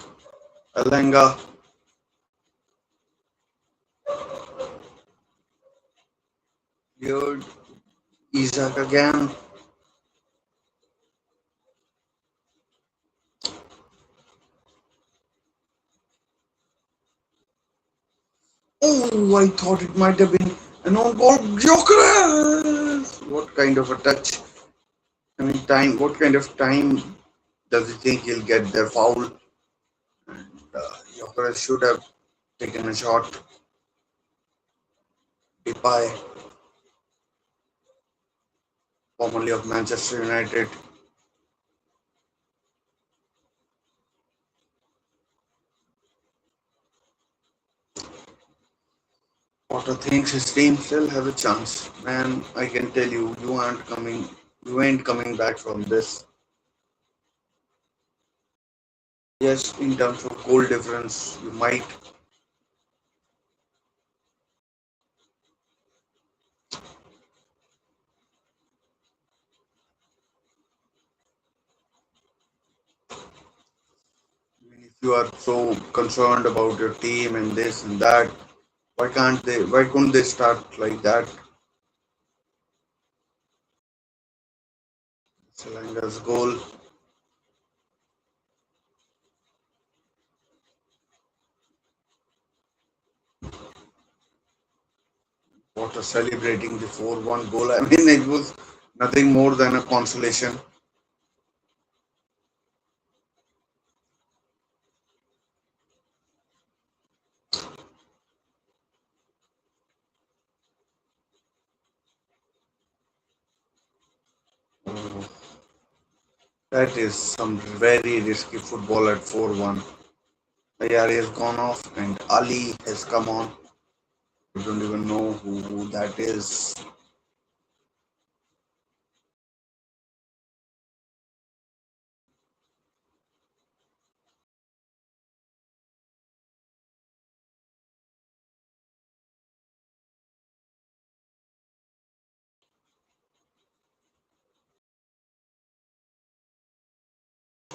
Alenga, cleared. Isak again. Oh, I thought it might have been an own goal. Gyokeres! What kind of a touch? I mean, time. What kind of time does he think he'll get their foul? Gyokeres should have taken a shot. Depay, formerly of Manchester United. Potter thinks his team still have a chance. Man, I can tell you, you ain't coming back from this. Yes, in terms of goal difference, you might. I mean, if you are so concerned about your team and this and that, why can't they? Why couldn't they start like that? Salanga's goal. Potter celebrating the 4-1 goal. I mean, it was nothing more than a consolation. Oh, that is some very risky football at 4-1. Ayari has gone off and Ali has come on. I don't even know who that is.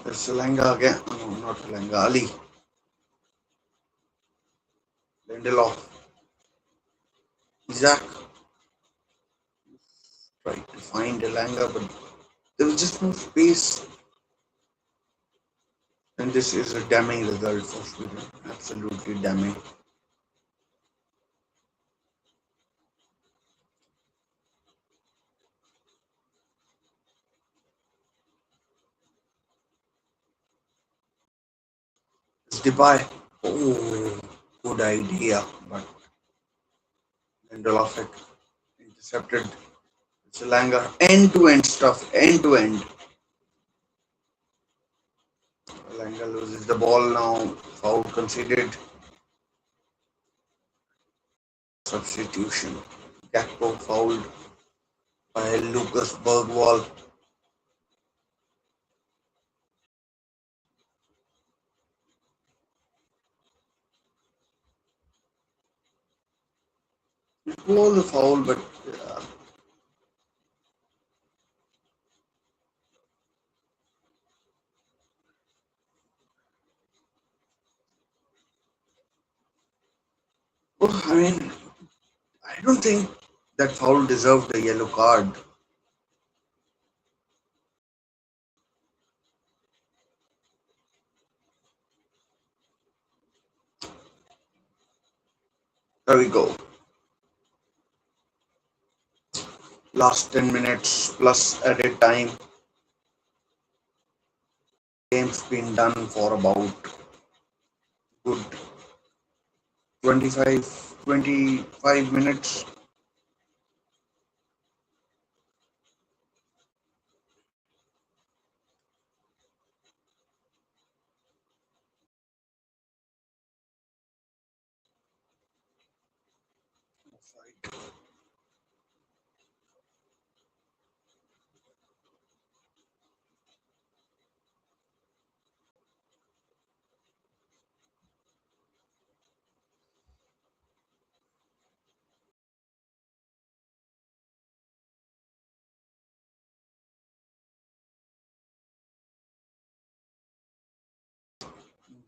It's Lenga again. No, not Lenga. Ali. Lindelof. Isak tried to find Elanga, but there was just no space. And this is a damning result for Sweden. Absolutely damning. It's Dubai. Oh, good idea. But Lindelof had intercepted. It's Elanga. End to end stuff. End to end. Elanga loses the ball now. Foul conceded. Substitution. Gakpo fouled by Lucas Bergwall. It was a foul, but I mean, I don't think that foul deserved a yellow card. There we go. Last 10 minutes plus added time. Game's been done for about good 25 minutes.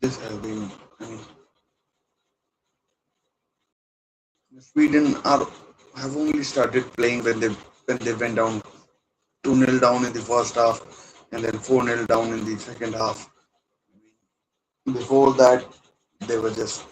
This has been, I mean, Sweden are have only started playing when they went down 2-0 down in the first half and then 4-0 down in the second half. Before that, they were just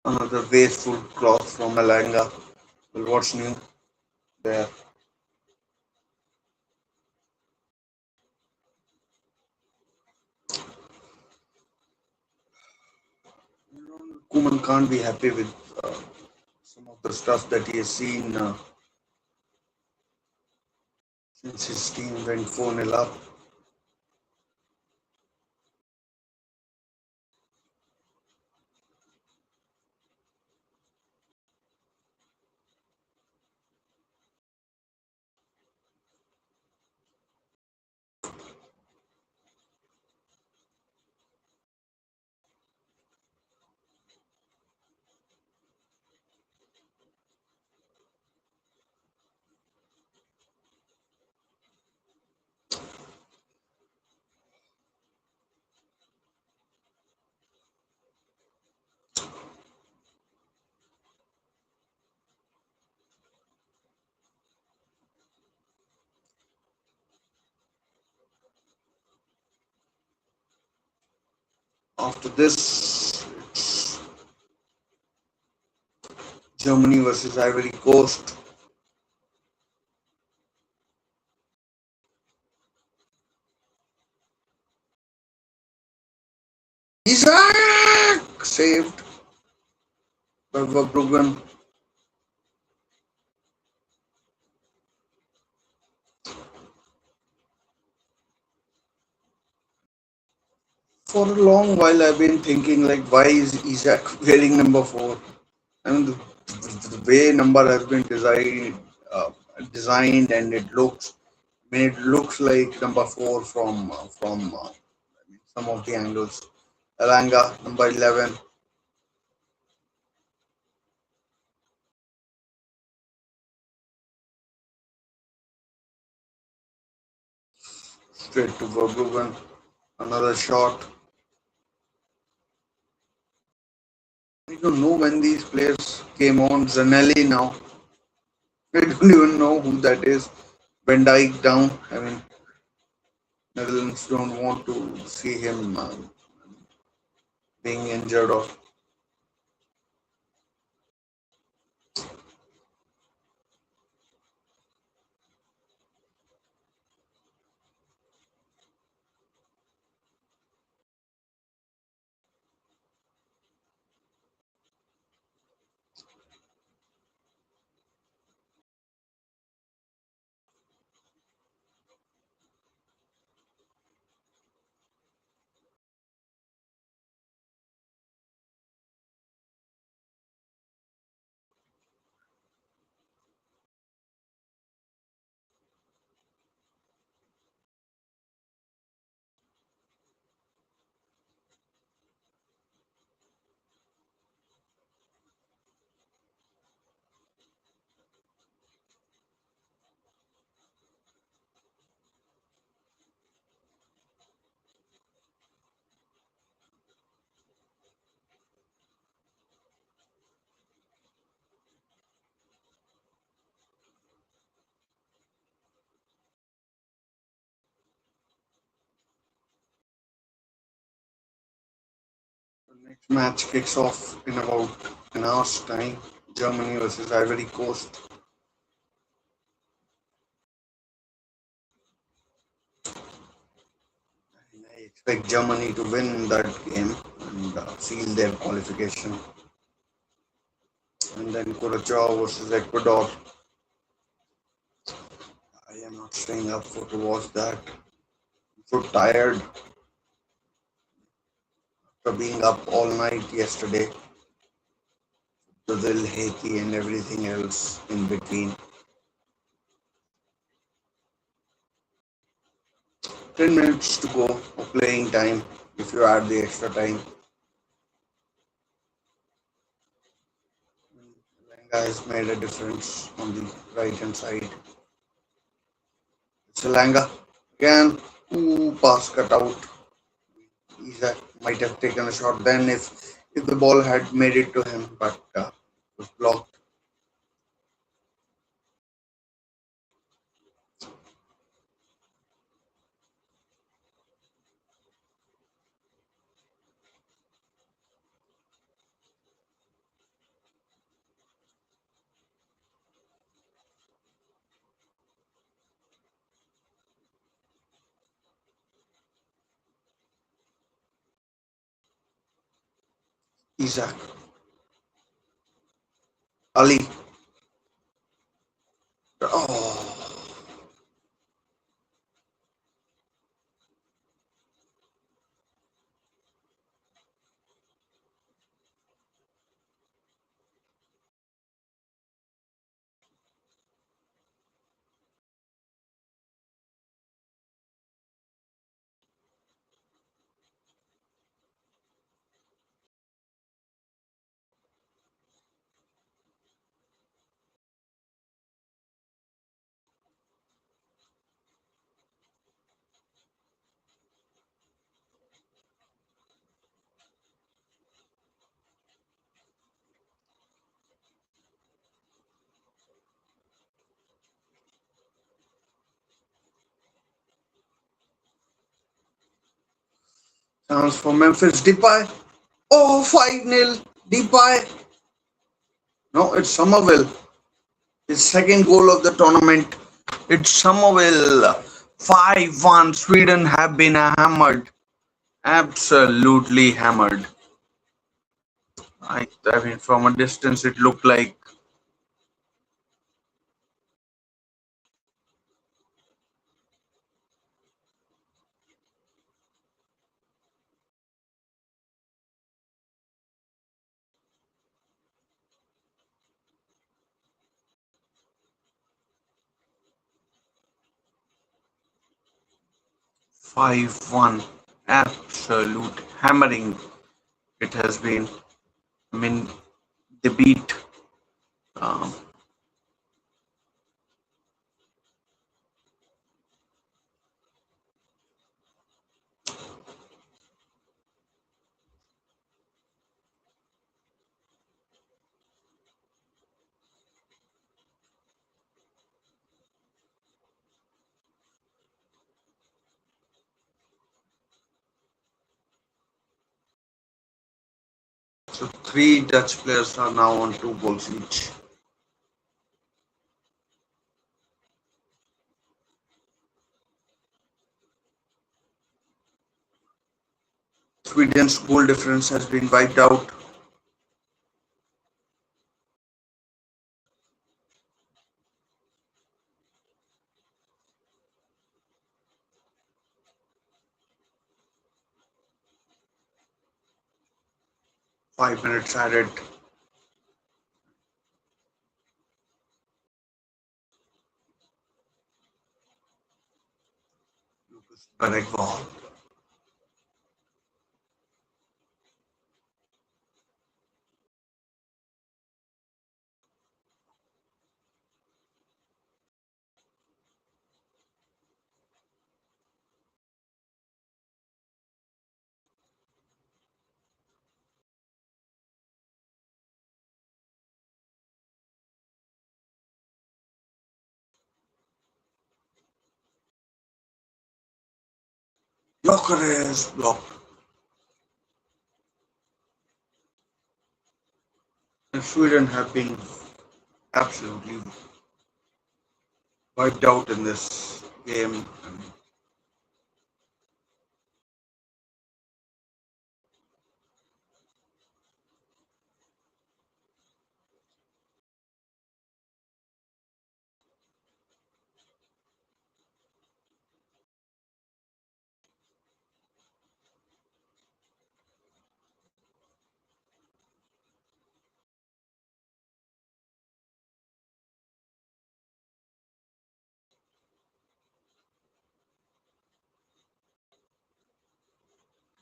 another wasteful cross from Malanga. Well, what's new there? Koeman can't be happy with some of the stuff that he has seen since his team went 4-0 up. After this, it's Germany versus Ivory Coast. Isak saved by Verbruggen. For a long while, I've been thinking like, why is Isak wearing number four? I mean, the way number has been designed, and it looks. I mean, it looks like number four from some of the angles. Alanga number 11, straight to Verbruggen. Another shot. I don't know when these players came on. Zanelli now. I don't even know who that is. Van Dijk down. I mean, Netherlands don't want to see him being injured or the next match kicks off in about an hour's time. Germany versus Ivory Coast. And I expect Germany to win that game and seal their qualification. And then Curacao versus Ecuador. I am not staying up for to watch that. I'm so tired for being up all night yesterday. Brazil, Haiti, and everything else in between. 10 minutes to go of playing time. If you add the extra time, Lenga has made a difference on the right hand side. Salanga again. Ooh, pass cut out. Isak might have taken a shot then if the ball had made it to him, but was blocked. Isak, Ali. Oh, 'Chance for Memphis Depay. Oh, 5-0. Depay. No, it's Somerville. His second goal of the tournament. It's Somerville. 5-1. Sweden have been hammered. Absolutely hammered. I mean, from a distance, it looked like 5-1. Absolute hammering it has been. I mean, they beat um, 3 Dutch players are now on 2 goals each. Sweden's goal difference has been wiped out. 5 minutes added. Correct ball. Gyokeres blocked. And Sweden have been absolutely wiped out in this game.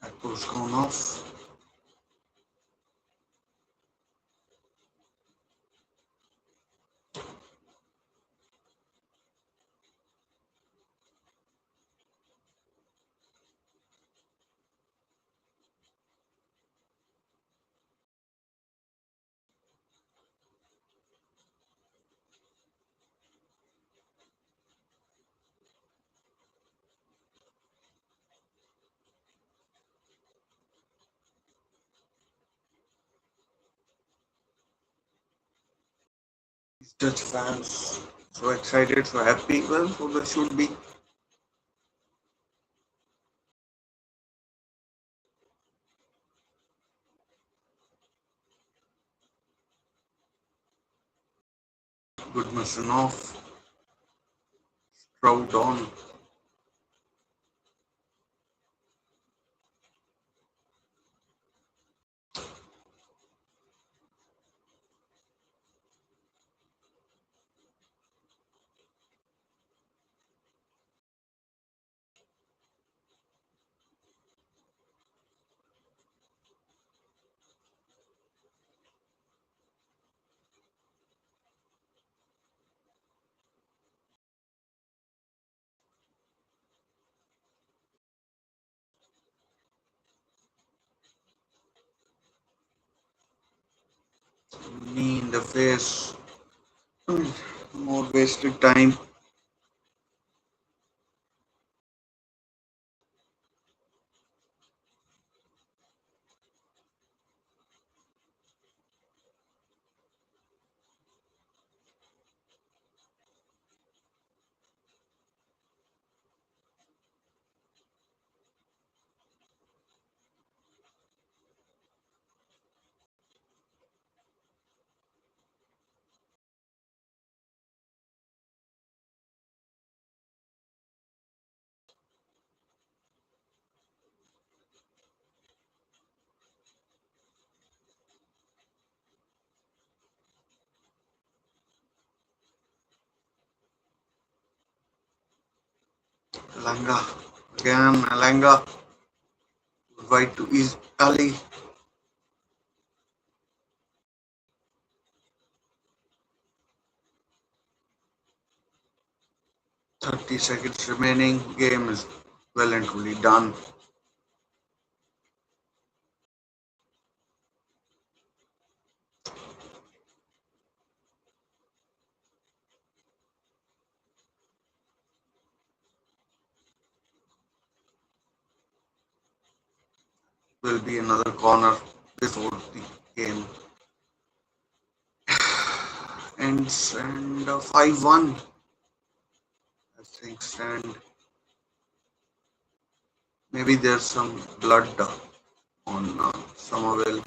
That was gone off. These Dutch fans so excited, so happy. Well, so they should be. Good mission off. Stroud on. Knee in the face. More wasted time. Alanga. Again, Alanga. Right to East Ali. 30 seconds remaining. Game is well and truly done. Will be another corner before the game ends, and 5-1 as things stand. Maybe there's some blood on Somerville.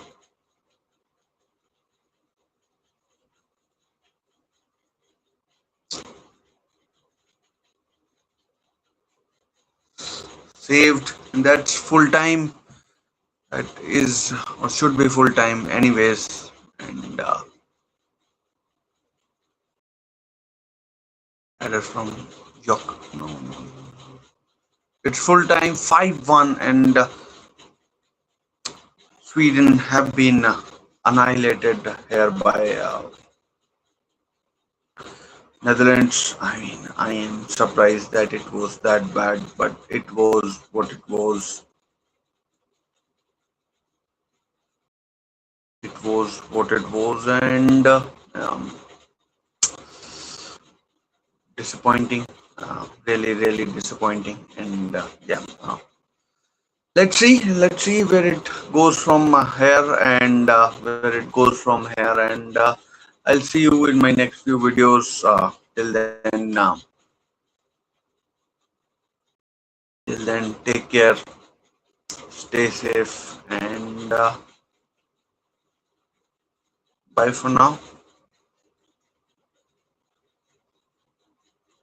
Saved, and that's full time. That is or should be full time, anyways. And that is from Yok. No, no, no. It's full time, 5-1, and Sweden have been annihilated here by Netherlands. I mean, I am surprised that it was that bad, but it was what it was. It was what it was, and disappointing. Really, really disappointing. And yeah, let's see where it goes from here, and where it goes from here, and I'll see you in my next few videos. Till then, take care, stay safe, and bye for now.